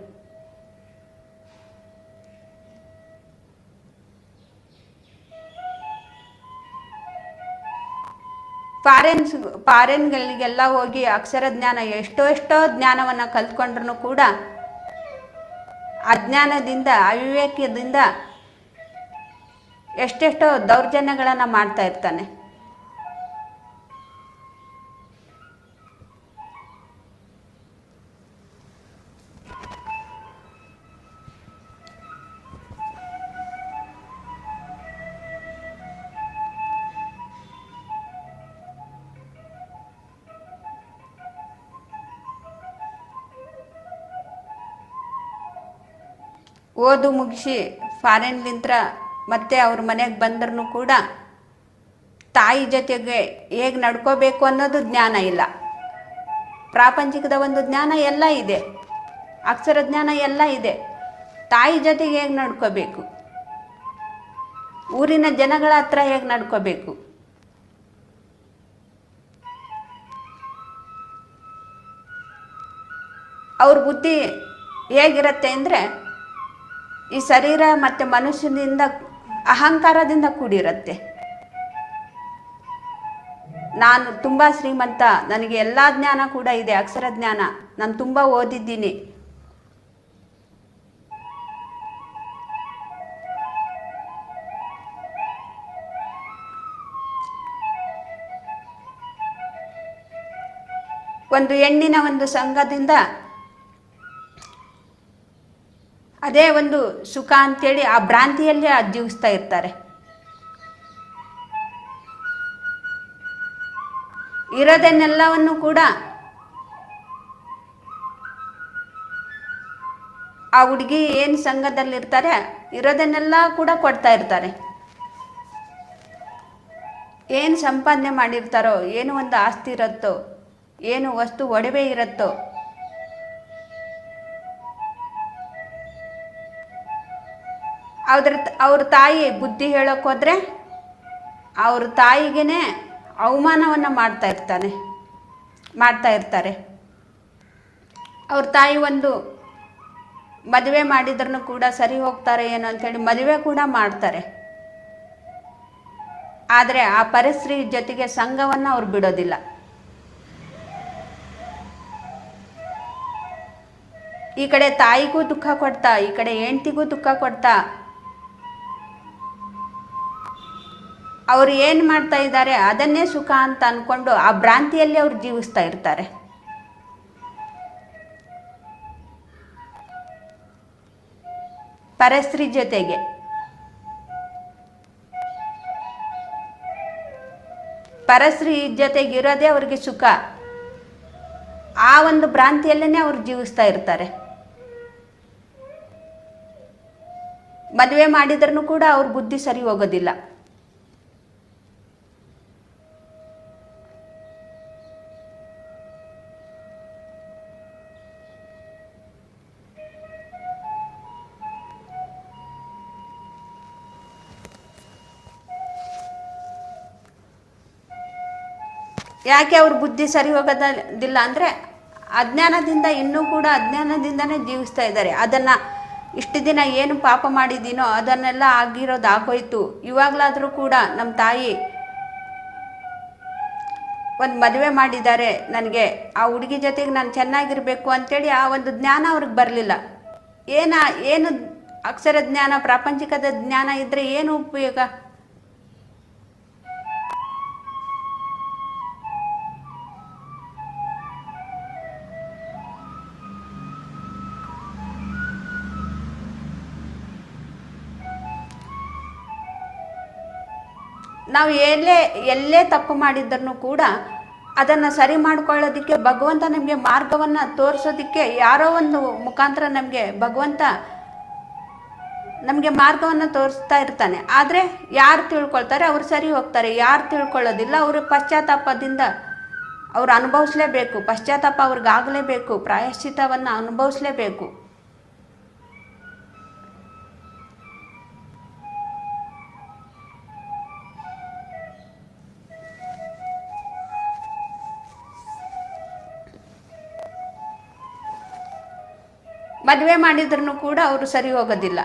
ಫಾರಿನ್ಗಳಿಗೆಲ್ಲ ಹೋಗಿ ಅಕ್ಷರ ಜ್ಞಾನ ಎಷ್ಟೋ ಜ್ಞಾನವನ್ನು ಕಲ್ತ್ಕೊಂಡ್ರೂ ಕೂಡ ಅಜ್ಞಾನದಿಂದ, ಅವಿವೇಕದಿಂದ ಎಷ್ಟೆಷ್ಟೋ ದೌರ್ಜನ್ಯಗಳನ್ನು ಮಾಡ್ತಾ ಇರ್ತಾನೆ. ಓದು ಮುಗಿಸಿ ಫಾರಿನ್ಲಿಂತ್ರ ಮತ್ತೆ ಅವ್ರ ಮನೆಗೆ ಬಂದ್ರೂ ಕೂಡ ತಾಯಿ ಜೊತೆಗೆ ಹೇಗೆ ನಡ್ಕೋಬೇಕು ಅನ್ನೋದು ಜ್ಞಾನ ಇಲ್ಲ. ಪ್ರಾಪಂಚಿಕದ ಒಂದು ಜ್ಞಾನ ಎಲ್ಲ ಇದೆ, ಅಕ್ಷರ ಜ್ಞಾನ ಎಲ್ಲ ಇದೆ. ತಾಯಿ ಜೊತೆಗೆ ಹೇಗೆ ನಡ್ಕೋಬೇಕು, ಊರಿನ ಜನಗಳ ಹತ್ರ ಹೇಗೆ ನಡ್ಕೋಬೇಕು, ಅವ್ರ ಬುದ್ಧಿ ಹೇಗಿರುತ್ತೆ ಅಂದರೆ ಈ ಶರೀರ ಮತ್ತು ಮನುಷ್ಯನಿಂದ ಅಹಂಕಾರದಿಂದ ಕೂಡಿರುತ್ತೆ. ನಾನು ತುಂಬ ಶ್ರೀಮಂತ, ನನಗೆ ಎಲ್ಲ ಜ್ಞಾನ ಕೂಡ ಇದೆ, ಅಕ್ಷರ ಜ್ಞಾನ, ನಾನು ತುಂಬ ಓದಿದ್ದೀನಿ, ಒಂದು ಹೆಣ್ಣಿನ ಒಂದು ಸಂಘದಿಂದ ಅದೇ ಒಂದು ಸುಖ ಅಂತೇಳಿ ಆ ಭ್ರಾಂತಿಯಲ್ಲೇ ಜೀವಿಸ್ತಾ ಇರ್ತಾರೆ. ಇರೋದನ್ನೆಲ್ಲವನ್ನು ಕೂಡ ಆ ಹುಡುಗಿ ಏನು ಸಂಘದಲ್ಲಿರ್ತಾರೆ ಇರೋದನ್ನೆಲ್ಲ ಕೂಡ ಕೊಡ್ತಾ ಇರ್ತಾರೆ. ಏನು ಸಂಪಾದನೆ ಮಾಡಿರ್ತಾರೋ, ಏನು ಒಂದು ಆಸ್ತಿ ಇರುತ್ತೋ, ಏನು ವಸ್ತು ಒಡವೆ ಇರುತ್ತೋ ಅವ್ರ ತಾಯಿ ಬುದ್ಧಿ ಹೇಳೋಕೆ ಹೋದರೆ ಅವ್ರ ತಾಯಿಗೇ ಅವಮಾನವನ್ನು ಮಾಡ್ತಾ ಇರ್ತಾರೆ. ಅವ್ರ ತಾಯಿ ಒಂದು ಮದುವೆ ಮಾಡಿದ್ರೂ ಕೂಡ ಸರಿ ಹೋಗ್ತಾರೆ ಏನೋ ಅಂಥೇಳಿ ಮದುವೆ ಕೂಡ ಮಾಡ್ತಾರೆ. ಆದರೆ ಆ ಪರಸ್ತ್ರೀ ಜೊತೆಗೆ ಸಂಘವನ್ನು ಅವ್ರು ಬಿಡೋದಿಲ್ಲ. ಈ ಕಡೆ ತಾಯಿಗೂ ದುಃಖ ಕೊಡ್ತಾ, ಈ ಕಡೆ ಹೆಂಡ್ತಿಗೂ ದುಃಖ ಕೊಡ್ತಾ ಅವರು ಏನು ಮಾಡ್ತಾ ಇದ್ದಾರೆ ಅದನ್ನೇ ಸುಖ ಅಂತ ಅಂದ್ಕೊಂಡು ಆ ಭ್ರಾಂತಿಯಲ್ಲಿ ಅವ್ರು ಜೀವಿಸ್ತಾ ಇರ್ತಾರೆ. ಪರಸ್ತ್ರೀ ಜೊತೆಗೆ ಪರಸ್ತ್ರೀ ಜೊತೆಗಿರೋದೇ ಅವ್ರಿಗೆ ಸುಖ. ಆ ಒಂದು ಭ್ರಾಂತಿಯಲ್ಲೇ ಅವ್ರು ಜೀವಿಸ್ತಾ ಇರ್ತಾರೆ. ಮದುವೆ ಮಾಡಿದ್ರೂ ಕೂಡ ಅವ್ರ ಬುದ್ಧಿ ಸರಿ ಹೋಗೋದಿಲ್ಲ. ಯಾಕೆ ಅವ್ರ ಬುದ್ಧಿ ಸರಿ ಹೋಗೋದಿಲ್ಲ ಅಂದರೆ ಅಜ್ಞಾನದಿಂದ, ಇನ್ನೂ ಕೂಡ ಅಜ್ಞಾನದಿಂದನೇ ಜೀವಿಸ್ತಾ ಇದ್ದಾರೆ. ಅದನ್ನು ಇಷ್ಟು ದಿನ ಏನು ಪಾಪ ಮಾಡಿದ್ದೀನೋ ಅದನ್ನೆಲ್ಲ ಆಗಿರೋದು ಆಗೋಯ್ತು. ಇವಾಗಲಾದರೂ ಕೂಡ ನಮ್ಮ ತಾಯಿ ಒಂದು ಮದುವೆ ಮಾಡಿದ್ದಾರೆ, ನನಗೆ ಆ ಹುಡುಗಿ ಜೊತೆಗೆ ನಾನು ಚೆನ್ನಾಗಿರಬೇಕು ಅಂಥೇಳಿ ಆ ಒಂದು ಜ್ಞಾನ ಅವ್ರಿಗೆ ಬರಲಿಲ್ಲ. ಏನು ಅಕ್ಷರ ಜ್ಞಾನ, ಪ್ರಾಪಂಚಿಕದ ಜ್ಞಾನ ಇದ್ದರೆ ಏನು ಉಪಯೋಗ? ನಾವು ಎಲ್ಲೇ ತಪ್ಪು ಮಾಡಿದ್ರೂ ಕೂಡ ಅದನ್ನು ಸರಿ ಮಾಡ್ಕೊಳ್ಳೋದಕ್ಕೆ ಭಗವಂತ ನಮಗೆ ಮಾರ್ಗವನ್ನು ತೋರಿಸೋದಕ್ಕೆ ಯಾರೋ ಒಂದು ಮುಖಾಂತರ ಭಗವಂತ ನಮಗೆ ಮಾರ್ಗವನ್ನು ತೋರಿಸ್ತಾ ಇರ್ತಾನೆ. ಆದರೆ ಯಾರು ತಿಳ್ಕೊಳ್ತಾರೆ ಅವ್ರು ಸರಿ ಹೋಗ್ತಾರೆ, ಯಾರು ತಿಳ್ಕೊಳ್ಳೋದಿಲ್ಲ ಅವರು ಪಶ್ಚಾತ್ತಾಪದಿಂದ ಅವ್ರು ಅನುಭವಿಸ್ಲೇಬೇಕು. ಪಶ್ಚಾತ್ತಾಪ ಅವ್ರಿಗಾಗಲೇಬೇಕು, ಪ್ರಾಯಶ್ಚಿತ್ತವನ್ನು ಅನುಭವಿಸ್ಲೇಬೇಕು. ಮದುವೆ ಮಾಡಿದ್ರೂ ಕೂಡ ಅವರು ಸರಿ ಹೋಗೋದಿಲ್ಲ.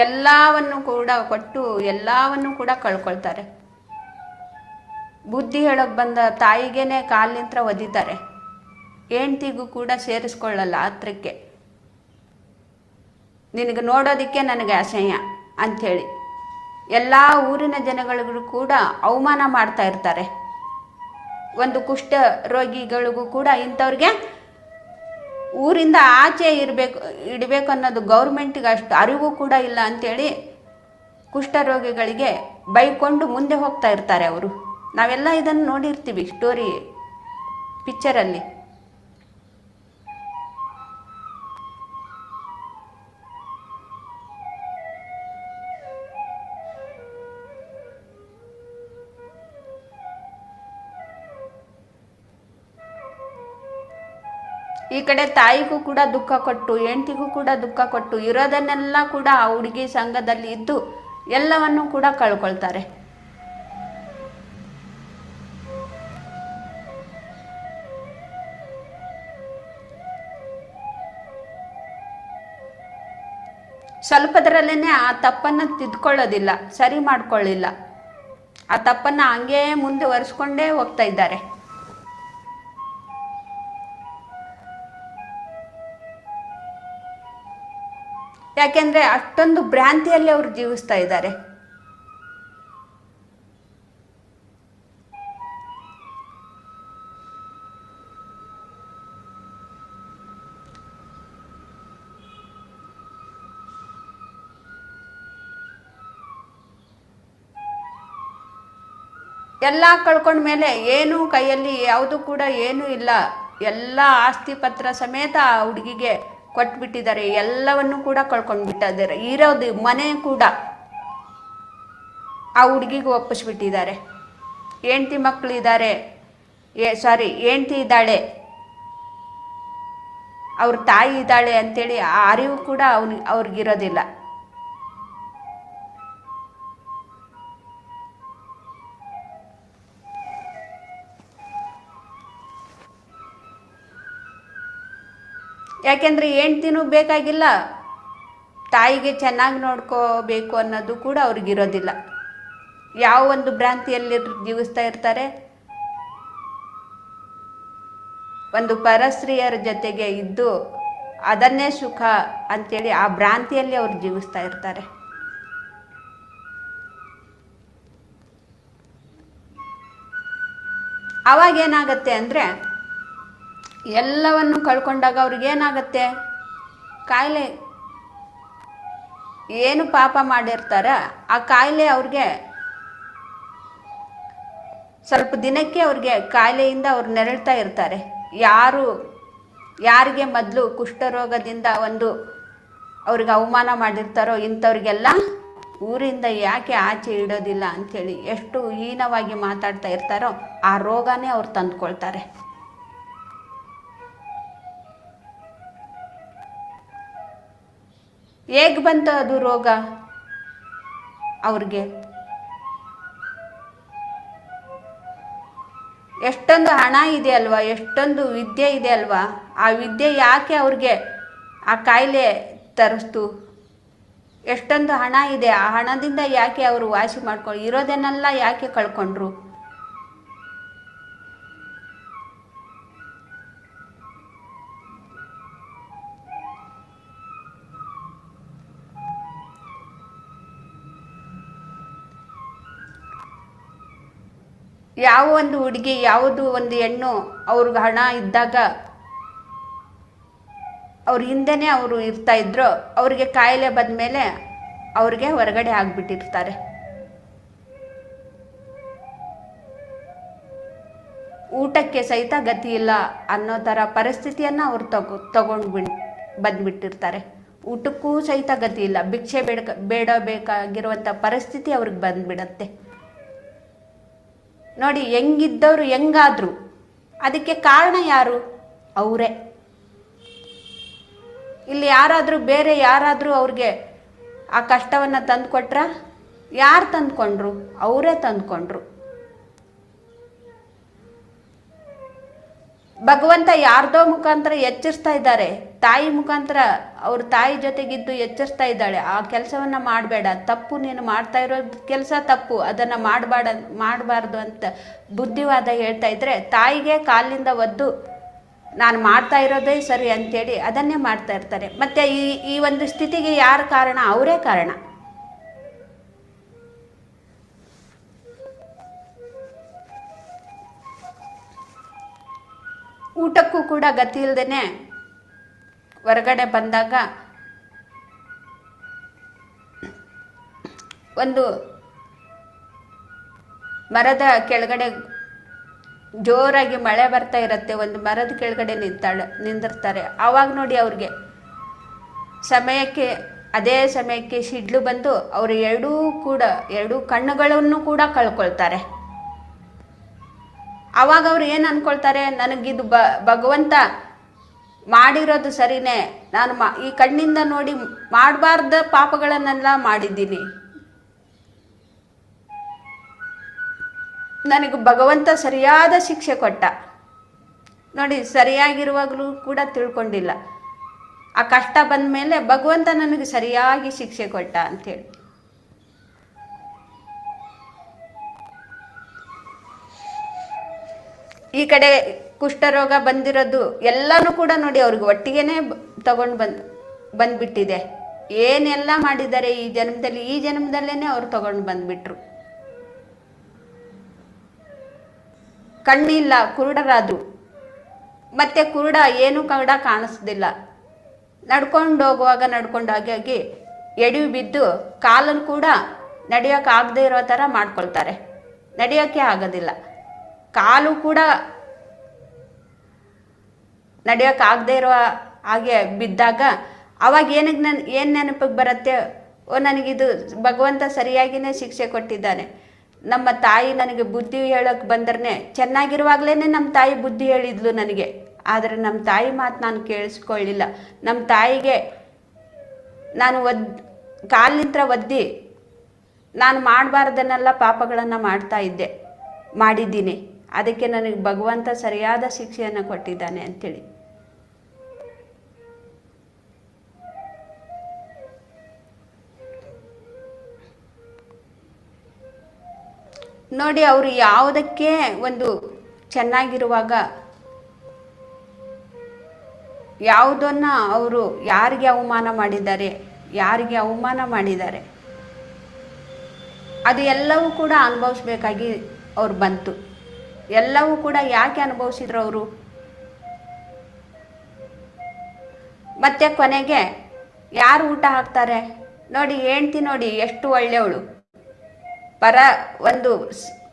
ಎಲ್ಲವನ್ನು ಕೂಡ ಕೊಟ್ಟು ಎಲ್ಲವನ್ನು ಕೂಡ ಕಳ್ಕೊಳ್ತಾರೆ. ಬುದ್ಧಿ ಹೇಳೋಕೆ ಬಂದ ತಾಯಿಗೇನೆ ಕಾಲಿನಿಂದ ಒದಿತಾರೆ. ಹೆಂಡ್ತಿಗೂ ಕೂಡ ಸೇರಿಸ್ಕೊಳ್ಳಲ್ಲ ಹತ್ರಕ್ಕೆ. ನಿನಗೆ ನೋಡೋದಕ್ಕೆ ನನಗೆ ಅಸಹ್ಯ ಅಂಥೇಳಿ ಎಲ್ಲ ಊರಿನ ಜನಗಳಿಗೂ ಕೂಡ ಅವಮಾನ ಮಾಡ್ತಾ ಇರ್ತಾರೆ. ಒಂದು ಕುಷ್ಠ ರೋಗಿಗಳಿಗೂ ಕೂಡ ಇಂಥವ್ರಿಗೆ ಊರಿಂದ ಆಚೆ ಇಡಬೇಕು ಅನ್ನೋದು ಗೌರ್ಮೆಂಟಿಗೆ ಅಷ್ಟು ಅರಿವು ಕೂಡ ಇಲ್ಲ ಅಂಥೇಳಿ ಕುಷ್ಠರೋಗಿಗಳಿಗೆ ಬೈಕೊಂಡು ಮುಂದೆ ಹೋಗ್ತಾ ಇರ್ತಾರೆ ಅವರು. ನಾವೆಲ್ಲ ಇದನ್ನು ನೋಡಿರ್ತೀವಿ ಸ್ಟೋರಿ ಪಿಕ್ಚರಲ್ಲಿ. ಈ ಕಡೆ ತಾಯಿಗೂ ಕೂಡ ದುಃಖ ಕೊಟ್ಟು, ಹೆಂಡತಿಗೂ ಕೂಡ ದುಃಖ ಕೊಟ್ಟು, ಇರೋದನ್ನೆಲ್ಲ ಕೂಡ ಆ ಹುಡುಗಿ ಸಂಘದಲ್ಲಿ ಇದ್ದು ಎಲ್ಲವನ್ನೂ ಕೂಡ ಕಳ್ಕೊಳ್ತಾರೆ. ಸ್ವಲ್ಪದರಲ್ಲೇ ಆ ತಪ್ಪನ್ನು ತಿದ್ಕೊಳ್ಳೋದಿಲ್ಲ, ಸರಿ ಮಾಡ್ಕೊಳ್ಳಿಲ್ಲ. ಆ ತಪ್ಪನ್ನು ಹಂಗೇ ಮುಂದುವರಿಸ್ಕೊಂಡೇ ಹೋಗ್ತಾ ಇದ್ದಾರೆ. ಯಾಕೆಂದರೆ ಅಷ್ಟೊಂದು ಭ್ರಾಂತಿಯಲ್ಲಿ ಅವರು ಜೀವಿಸ್ತಾ ಇದ್ದಾರೆ. ಎಲ್ಲ ಕಳ್ಕೊಂಡ್ಮೇಲೆ ಏನು ಕೈಯಲ್ಲಿ ಯಾವುದು ಕೂಡ ಏನೂ ಇಲ್ಲ. ಎಲ್ಲ ಆಸ್ತಿ ಪತ್ರ ಸಮೇತ ಆ ಹುಡುಗಿಗೆ ಕೊಟ್ಬಿಟ್ಟಿದ್ದಾರೆ. ಎಲ್ಲವನ್ನು ಕೂಡ ಕಳ್ಕೊಂಡ್ಬಿಟ್ಟಿದ್ದಾರೆ. ಇರೋದು ಮನೆ ಕೂಡ ಆ ಹುಡುಗಿಗೆ ಒಪ್ಪಿಸ್ಬಿಟ್ಟಿದ್ದಾರೆ. ಹೆಂಡ್ತಿ ಮಕ್ಕಳಿದ್ದಾರೆ, ಹೆಂಡ್ತಿ ಇದ್ದಾಳೆ, ಅವ್ರ ತಾಯಿ ಇದ್ದಾಳೆ ಅಂಥೇಳಿ ಆ ಅರಿವು ಕೂಡ ಅವ್ರಿಗಿರೋದಿಲ್ಲ. ಯಾಕೆಂದರೆ ಹೆಂಡ್ತಿನೂ ಬೇಕಾಗಿಲ್ಲ, ತಾಯಿಗೆ ಚೆನ್ನಾಗಿ ನೋಡ್ಕೋಬೇಕು ಅನ್ನೋದು ಕೂಡ ಅವ್ರಿಗಿರೋದಿಲ್ಲ. ಯಾವ ಒಂದು ಭ್ರಾಂತಿಯಲ್ಲಿ ಜೀವಿಸ್ತಾ ಇರ್ತಾರೆ? ಒಂದು ಪರಸ್ತ್ರೀಯರ ಜೊತೆಗೆ ಇದ್ದು ಅದನ್ನೇ ಸುಖ ಅಂತೇಳಿ ಆ ಭ್ರಾಂತಿಯಲ್ಲಿ ಅವ್ರು ಜೀವಿಸ್ತಾ ಇರ್ತಾರೆ. ಅವಾಗ ಏನಾಗತ್ತೆ ಅಂದರೆ, ಎಲ್ಲವನ್ನು ಕಳ್ಕೊಂಡಾಗ ಅವ್ರಿಗೇನಾಗತ್ತೆ? ಕಾಯಿಲೆ, ಏನು ಪಾಪ ಮಾಡಿರ್ತಾರ ಆ ಕಾಯಿಲೆ ಅವ್ರಿಗೆ ಸ್ವಲ್ಪ ದಿನಕ್ಕೆ ಅವ್ರಿಗೆ ಕಾಯಿಲೆಯಿಂದ ಅವ್ರು ನೆರಳ್ತಾ ಇರ್ತಾರೆ. ಯಾರಿಗೆ ಮೊದಲು ಕುಷ್ಠರೋಗದಿಂದ ಒಂದು ಅವ್ರಿಗೆ ಅವಮಾನ ಮಾಡಿರ್ತಾರೋ ಇಂಥವ್ರಿಗೆಲ್ಲ ಊರಿಂದ ಯಾಕೆ ಆಚೆ ಇಡೋದಿಲ್ಲ ಅಂಥೇಳಿ ಎಷ್ಟು ಹೀನವಾಗಿ ಮಾತಾಡ್ತಾ ಇರ್ತಾರೋ ಆ ರೋಗನೇ ಅವ್ರು ತಂದ್ಕೊಳ್ತಾರೆ. ಹೇಗೆ ಬಂತು ಅದು ರೋಗ ಅವ್ರಿಗೆ? ಎಷ್ಟೊಂದು ಹಣ ಇದೆ ಅಲ್ವಾ, ಎಷ್ಟೊಂದು ವಿದ್ಯೆ ಇದೆ ಅಲ್ವಾ, ಆ ವಿದ್ಯೆ ಯಾಕೆ ಅವ್ರಿಗೆ ಆ ಕಾಯಿಲೆ ತರಿಸ್ತು? ಎಷ್ಟೊಂದು ಹಣ ಇದೆ, ಆ ಹಣದಿಂದ ಯಾಕೆ ಅವರು ವಾಸಿ ಮಾಡ್ಕೊಂಡು ಇರೋದನ್ನೆಲ್ಲ ಯಾಕೆ ಕಳ್ಕೊಂಡ್ರು? ಯಾವ ಒಂದು ಹುಡುಗಿ, ಯಾವುದು ಒಂದು ಹೆಣ್ಣು ಅವ್ರಿಗೆ ಹಣ ಇದ್ದಾಗ ಅವ್ರ ಹಿಂದೆನೇ ಅವರು ಇರ್ತಾ ಇದ್ರು, ಅವ್ರಿಗೆ ಕಾಯಿಲೆ ಬಂದಮೇಲೆ ಅವ್ರಿಗೆ ಹೊರಗಡೆ ಆಗಿಬಿಟ್ಟಿರ್ತಾರೆ. ಊಟಕ್ಕೆ ಸಹಿತ ಗತಿ ಇಲ್ಲ ಅನ್ನೋ ಥರ ಪರಿಸ್ಥಿತಿಯನ್ನು ಅವ್ರು ತಗೊಂಡು ಬಂದ್ಬಿಟ್ಟಿರ್ತಾರೆ. ಊಟಕ್ಕೂ ಸಹಿತ ಗತಿ ಇಲ್ಲ, ಭಿಕ್ಷೆ ಬೇಡಬೇಕಾಗಿರುವಂಥ ಪರಿಸ್ಥಿತಿ ಅವ್ರಿಗೆ ಬಂದ್ಬಿಡತ್ತೆ. ನೋಡಿ, ಹೆಂಗಿದ್ದವರು ಹೆಂಗಾದ್ರು ಅದಕ್ಕೆ ಕಾರಣ ಯಾರು? ಅವರೇ. ಇಲ್ಲಿ ಬೇರೆ ಯಾರಾದರೂ ಅವ್ರಿಗೆ ಆ ಕಷ್ಟವನ್ನು ತಂದುಕೊಟ್ರ? ಯಾರು ತಂದುಕೊಂಡ್ರು? ಅವರೇ ತಂದುಕೊಂಡ್ರು. ಭಗವಂತ ಯಾರ್ದೋ ಮುಖಾಂತರ ಎಚ್ಚರಿಸ್ತಾ ಇದ್ದಾರೆ, ತಾಯಿ ಮುಖಾಂತರ ಅವ್ರ ತಾಯಿ ಜೊತೆಗಿದ್ದು ಎಚ್ಚರಿಸ್ತಾ ಇದ್ದಾಳೆ, ಆ ಕೆಲಸವನ್ನ ಮಾಡಬೇಡ, ತಪ್ಪು, ನೀನು ಮಾಡ್ತಾ ಇರೋ ಕೆಲಸ ತಪ್ಪು, ಅದನ್ನು ಮಾಡಬಾರ್ದು ಅಂತ ಬುದ್ಧಿವಾದ ಹೇಳ್ತಾ ಇದ್ರೆ ತಾಯಿಗೆ ಕಾಲಿಂದ ಒದ್ದು ನಾನು ಮಾಡ್ತಾ ಇರೋದೇ ಸರಿ ಅಂತೇಳಿ ಅದನ್ನೇ ಮಾಡ್ತಾ ಇರ್ತಾರೆ. ಮತ್ತೆ ಈ ಒಂದು ಸ್ಥಿತಿಗೆ ಯಾರು ಕಾರಣ? ಅವರೇ ಕಾರಣ. ಊಟಕ್ಕೂ ಕೂಡ ಗತಿ ಇಲ್ದೇನೆ ಹೊರಗಡೆ ಬಂದಾಗ ಒಂದು ಮರದ ಕೆಳಗಡೆ ಜೋರಾಗಿ ಮಳೆ ಬರ್ತಾ ಇರುತ್ತೆ, ಒಂದು ಮರದ ಕೆಳಗಡೆ ನಿಂದಿರ್ತಾರೆ. ಆವಾಗ ನೋಡಿ ಅವ್ರಿಗೆ ಅದೇ ಸಮಯಕ್ಕೆ ಸಿಡ್ಲು ಬಂದು ಅವರು ಎರಡೂ ಕಣ್ಣುಗಳನ್ನು ಕೂಡ ಕಳ್ಕೊಳ್ತಾರೆ. ಆವಾಗ ಅವ್ರು ಏನು ಅನ್ಕೊಳ್ತಾರೆ? ನನಗಿದು ಭಗವಂತ ಮಾಡಿರೋದು ಸರಿನೇ, ನಾನು ಈ ಕಣ್ಣಿಂದ ನೋಡಿ ಮಾಡಬಾರ್ದ ಪಾಪಗಳನ್ನೆಲ್ಲ ಮಾಡಿದ್ದೀನಿ, ನನಗೆ ಭಗವಂತ ಸರಿಯಾದ ಶಿಕ್ಷೆ ಕೊಟ್ಟ. ನೋಡಿ, ಸರಿಯಾಗಿರುವಾಗಲೂ ಕೂಡ ತಿಳ್ಕೊಂಡಿಲ್ಲ, ಆ ಕಷ್ಟ ಬಂದ ಮೇಲೆ ಭಗವಂತ ನನಗೆ ಸರಿಯಾಗಿ ಶಿಕ್ಷೆ ಕೊಟ್ಟ ಅಂಥೇಳಿ. ಈ ಕಡೆ ಕುಷ್ಠರೋಗ ಬಂದಿರೋದು ಎಲ್ಲನೂ ಕೂಡ ನೋಡಿ ಅವ್ರಿಗೆ ಒಟ್ಟಿಗೆನೇ ತಗೊಂಡು ಬಂದ್ಬಿಟ್ಟಿದೆ. ಏನೆಲ್ಲ ಮಾಡಿದ್ದಾರೆ ಈ ಜನ್ಮದಲ್ಲೇನೆ ಅವ್ರು ತಗೊಂಡು ಬಂದ್ಬಿಟ್ರು. ಕಣ್ಣಿಲ್ಲ, ಕುರುಡರಾದ್ರು. ಮತ್ತೆ ಕುರುಡ ಏನೂ ಕೂಡ ಕಾಣಿಸ್ದಿಲ್ಲ. ನಡ್ಕೊಂಡು ಹೋಗಿ ಎಡವಿ ಬಿದ್ದು ಕಾಲನ್ನು ಕೂಡ ನಡೆಯೋಕೆ ಆಗದೆ ಇರೋ ಥರ ಮಾಡ್ಕೊಳ್ತಾರೆ. ನಡೆಯೋಕ್ಕೆ ಆಗೋದಿಲ್ಲ, ಕಾಲು ಕೂಡ ನಡೆಯೋಕೆ ಆಗದೆ ಇರೋ ಹಾಗೆ ಬಿದ್ದಾಗ ಅವಾಗ ಏನು ನೆನಪಿಗೆ ಬರುತ್ತೆ? ನನಗಿದು ಭಗವಂತ ಸರಿಯಾಗಿಯೇ ಶಿಕ್ಷೆ ಕೊಟ್ಟಿದ್ದಾನೆ. ನಮ್ಮ ತಾಯಿ ನನಗೆ ಬುದ್ಧಿ ಹೇಳೋಕೆ ಬಂದ್ರೆ ಚೆನ್ನಾಗಿರುವಾಗಲೇ ನಮ್ಮ ತಾಯಿ ಬುದ್ಧಿ ಹೇಳಿದ್ಲು ನನಗೆ, ಆದರೆ ನಮ್ಮ ತಾಯಿ ಮಾತು ನಾನು ಕೇಳಿಸ್ಕೊಳ್ಳಿಲ್ಲ. ನಮ್ಮ ತಾಯಿಗೆ ನಾನು ಕಾಲಿಂತ್ರ ಒದ್ದಿ ನಾನು ಮಾಡಬಾರ್ದನ್ನೆಲ್ಲ ಪಾಪಗಳನ್ನು ಮಾಡಿದ್ದೀನಿ. ಅದಕ್ಕೆ ನನಗೆ ಭಗವಂತ ಸರಿಯಾದ ಶಿಕ್ಷೆಯನ್ನು ಕೊಟ್ಟಿದ್ದಾನೆ ಅಂಥೇಳಿ. ನೋಡಿ, ಅವರು ಯಾವುದಕ್ಕೆ ಒಂದು ಚೆನ್ನಾಗಿರುವಾಗ ಯಾವುದನ್ನು ಅವರು ಯಾರಿಗೆ ಅವಮಾನ ಮಾಡಿದ್ದಾರೆ ಅದು ಎಲ್ಲವೂ ಕೂಡ ಅನುಭವಿಸ್ಬೇಕಾಗಿ ಅವ್ರು ಬಂತು. ಎಲ್ಲವೂ ಕೂಡ ಯಾಕೆ ಅನುಭವಿಸಿದ್ರು ಅವರು? ಮತ್ತೆ ಕೊನೆಗೆ ಯಾರು ಊಟ ಹಾಕ್ತಾರೆ? ನೋಡಿ, ಹೆಂಡ್ತಿ ನೋಡಿ ಎಷ್ಟು ಒಳ್ಳೆಯವಳು, ಒಂದು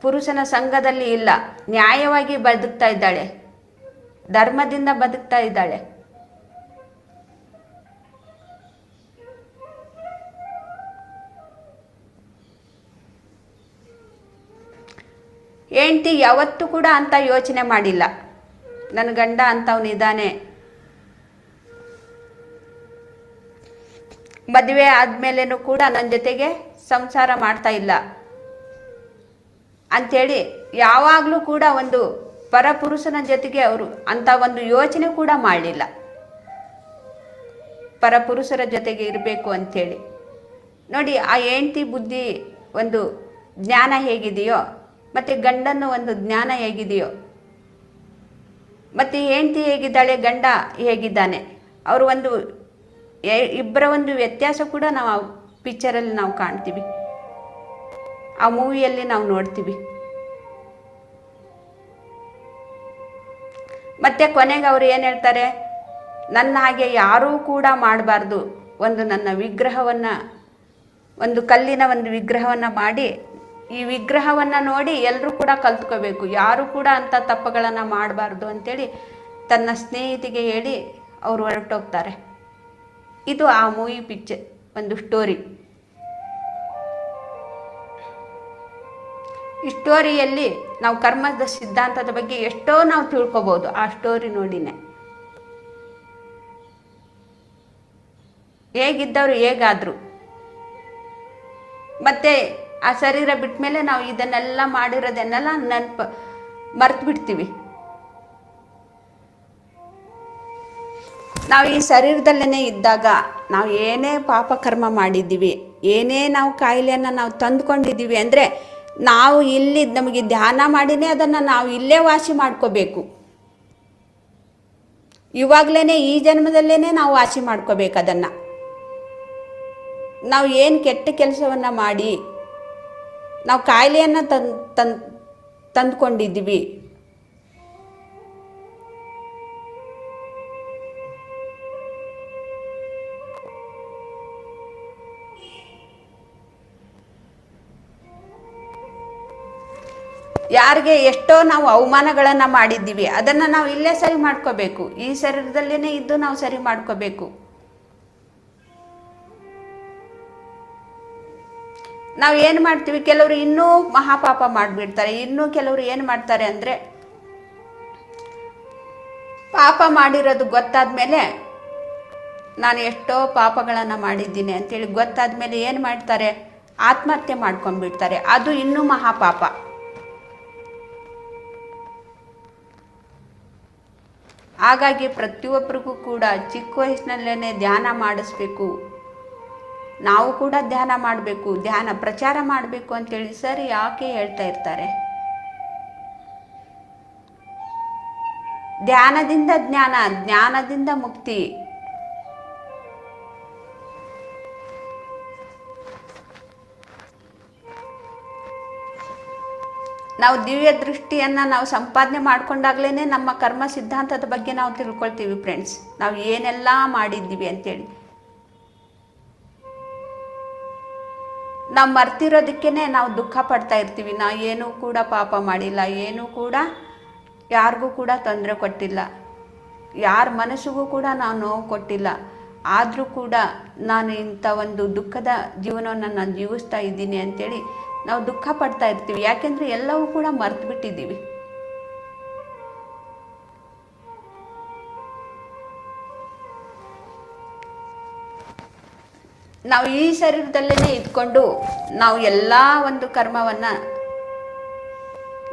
ಪುರುಷನ ಸಂಘದಲ್ಲಿ ಇಲ್ಲ, ನ್ಯಾಯವಾಗಿ ಬದುಕ್ತಾ ಇದ್ದಾಳೆ, ಧರ್ಮದಿಂದ ಬದುಕ್ತಾ ಇದ್ದಾಳೆ. ಹೆಂಡ್ತಿ ಯಾವತ್ತೂ ಕೂಡ ಅಂತ ಯೋಚನೆ ಮಾಡಿಲ್ಲ, ನನ್ನ ಗಂಡ ಅಂತವನಿದ್ದಾನೆ, ಮದುವೆ ಆದ್ಮೇಲೆನೂ ಕೂಡ ನನ್ನ ಜೊತೆಗೆ ಸಂಸಾರ ಮಾಡ್ತಾ ಇಲ್ಲ ಅಂಥೇಳಿ ಯಾವಾಗಲೂ ಕೂಡ ಒಂದು ಪರಪುರುಷನ ಜೊತೆಗೆ ಅವರು ಅಂತ ಒಂದು ಯೋಚನೆ ಕೂಡ ಮಾಡಲಿಲ್ಲ, ಪರಪುರುಷರ ಜೊತೆಗೆ ಇರಬೇಕು ಅಂಥೇಳಿ. ನೋಡಿ, ಆ ಹೆಂಡ್ತಿ ಬುದ್ಧಿ ಒಂದು ಜ್ಞಾನ ಹೇಗಿದೆಯೋ, ಮತ್ತು ಗಂಡನ ಒಂದು ಜ್ಞಾನ ಹೇಗಿದೆಯೋ, ಮತ್ತು ಹೆಂಡ್ತಿ ಹೇಗಿದ್ದಾಳೆ, ಗಂಡ ಹೇಗಿದ್ದಾನೆ, ಅವರು ಒಂದು ಇಬ್ಬರ ಒಂದು ವ್ಯತ್ಯಾಸ ಕೂಡ ನಾವು ಆ ಪಿಕ್ಚರಲ್ಲಿ ನಾವು ಕಾಣ್ತೀವಿ, ಆ ಮೂವಿಯಲ್ಲಿ ನಾವು ನೋಡ್ತೀವಿ. ಮತ್ತೆ ಕೊನೆಗೆ ಅವರು ಏನು ಹೇಳ್ತಾರೆ, ನನ್ನ ಹಾಗೆ ಯಾರೂ ಕೂಡ ಮಾಡಬಾರ್ದು, ನನ್ನ ವಿಗ್ರಹವನ್ನು, ಒಂದು ಕಲ್ಲಿನ ಒಂದು ವಿಗ್ರಹವನ್ನು ಮಾಡಿ, ಈ ವಿಗ್ರಹವನ್ನು ನೋಡಿ ಎಲ್ಲರೂ ಕೂಡ ಕಲ್ತ್ಕೋಬೇಕು, ಯಾರೂ ಕೂಡ ಅಂಥ ತಪ್ಪುಗಳನ್ನು ಮಾಡಬಾರ್ದು ಅಂತೇಳಿ ತನ್ನ ಸ್ನೇಹಿತಿಗೆ ಹೇಳಿ ಅವರು ಹೊರಟೋಗ್ತಾರೆ. ಇದು ಆ ಮೂವಿ ಪಿಕ್ಚರ್ ಒಂದು ಸ್ಟೋರಿ. ಈ ಸ್ಟೋರಿಯಲ್ಲಿ ನಾವು ಕರ್ಮದ ಸಿದ್ಧಾಂತದ ಬಗ್ಗೆ ಎಷ್ಟೋ ನಾವು ತಿಳ್ಕೊಬೋದು ಆ ಸ್ಟೋರಿ ನೋಡಿನೇ. ಹೇಗಿದ್ದವರು ಹೇಗಾದ್ರು, ಮತ್ತೆ ಆ ಶರೀರ ಬಿಟ್ಟ ಮೇಲೆ ನಾವು ಇದನ್ನೆಲ್ಲ ಮಾಡಿರೋದನ್ನೆಲ್ಲ ಮರ್ತು ಬಿಡ್ತೀವಿ. ನಾವು ಈ ಶರೀರದಲ್ಲೇ ಇದ್ದಾಗ ನಾವು ಏನೇ ಪಾಪ ಕರ್ಮ ಮಾಡಿದ್ದೀವಿ, ಏನೇ ನಾವು ಕಾಯಿಲೆಯನ್ನು ನಾವು ತಂದುಕೊಂಡಿದ್ದೀವಿ ಅಂದರೆ ನಾವು ಇಲ್ಲಿ ನಮಗೆ ಧ್ಯಾನ ಮಾಡಿನೇ ಅದನ್ನು ನಾವು ಇಲ್ಲೇ ವಾಸಿ ಮಾಡ್ಕೋಬೇಕು. ಇವಾಗಲೇ ಈ ಜನ್ಮದಲ್ಲೇ ನಾವು ವಾಸಿ ಮಾಡ್ಕೋಬೇಕು. ಅದನ್ನು ನಾವು ಏನು ಕೆಟ್ಟ ಕೆಲಸವನ್ನು ಮಾಡಿ ನಾವು ಕಾಯಿಲೆಯನ್ನು ತಂದುಕೊಂಡಿದ್ದೀವಿ, ಯಾರಿಗೆ ಎಷ್ಟೋ ನಾವು ಅವಮಾನಗಳನ್ನು ಮಾಡಿದ್ದೀವಿ, ಅದನ್ನು ನಾವು ಇಲ್ಲೇ ಸರಿ ಮಾಡ್ಕೋಬೇಕು. ಈ ಶರೀರದಲ್ಲೇ ಇದ್ದು ನಾವು ಸರಿ ಮಾಡ್ಕೋಬೇಕು. ನಾವು ಏನು ಮಾಡ್ತೀವಿ, ಕೆಲವರು ಇನ್ನೂ ಮಹಾಪಾಪ ಮಾಡಿಬಿಡ್ತಾರೆ. ಇನ್ನೂ ಕೆಲವರು ಏನು ಮಾಡ್ತಾರೆ ಅಂದರೆ, ಪಾಪ ಮಾಡಿರೋದು ಗೊತ್ತಾದ ಮೇಲೆ, ನಾನು ಎಷ್ಟೋ ಪಾಪಗಳನ್ನು ಮಾಡಿದ್ದೀನಿ ಅಂತೇಳಿ ಗೊತ್ತಾದ ಮೇಲೆ ಏನು ಮಾಡ್ತಾರೆ, ಆತ್ಮಹತ್ಯೆ ಮಾಡ್ಕೊಂಡ್ಬಿಡ್ತಾರೆ. ಅದು ಇನ್ನೂ ಮಹಾಪಾಪ. ಹಾಗಾಗಿ ಪ್ರತಿಯೊಬ್ಬರಿಗೂ ಕೂಡ ಚಿಕ್ಕ ವಯಸ್ಸಿನಲ್ಲೇ ಧ್ಯಾನ ಮಾಡಿಸ್ಬೇಕು. ನಾವು ಕೂಡ ಧ್ಯಾನ ಮಾಡಬೇಕು, ಧ್ಯಾನ ಪ್ರಚಾರ ಮಾಡಬೇಕು ಅಂತೇಳಿ ಸರ್ ಯಾಕೆ ಹೇಳ್ತಾ ಇರ್ತಾರೆ. ಧ್ಯಾನದಿಂದ ಜ್ಞಾನ, ಜ್ಞಾನದಿಂದ ಮುಕ್ತಿ. ನಾವು ದಿವ್ಯ ದೃಷ್ಟಿಯನ್ನು ನಾವು ಸಂಪಾದನೆ ಮಾಡ್ಕೊಂಡಾಗ್ಲೇ ನಮ್ಮ ಕರ್ಮ ಸಿದ್ಧಾಂತದ ಬಗ್ಗೆ ನಾವು ತಿಳ್ಕೊಳ್ತೀವಿ ಫ್ರೆಂಡ್ಸ್, ನಾವು ಏನೆಲ್ಲ ಮಾಡಿದ್ದೀವಿ ಅಂತೇಳಿ. ನಾವು ಮರ್ತಿರೋದಕ್ಕೇ ನಾವು ದುಃಖ ಪಡ್ತಾ ಇರ್ತೀವಿ. ನಾವು ಏನೂ ಕೂಡ ಪಾಪ ಮಾಡಿಲ್ಲ, ಏನೂ ಕೂಡ ಯಾರಿಗೂ ಕೂಡ ತೊಂದರೆ ಕೊಟ್ಟಿಲ್ಲ, ಯಾರ ಮನಸ್ಸಿಗೂ ಕೂಡ ನಾವು ನೋವು ಕೊಟ್ಟಿಲ್ಲ. ಆದರೂ ಕೂಡ ನಾನು ಇಂಥ ಒಂದು ದುಃಖದ ಜೀವನವನ್ನು ನಾನು ಜೀವಿಸ್ತಾ ಇದ್ದೀನಿ ಅಂತೇಳಿ ನಾವು ದುಃಖ ಪಡ್ತಾ ಇರ್ತೀವಿ. ಯಾಕೆಂದರೆ ಎಲ್ಲವೂ ಕೂಡ ಮರ್ತು ಬಿಟ್ಟಿದ್ದೀವಿ. ನಾವು ಈ ಶರೀರದಲ್ಲೇ ಇದ್ಕೊಂಡು ನಾವು ಎಲ್ಲ ಒಂದು ಕರ್ಮವನ್ನು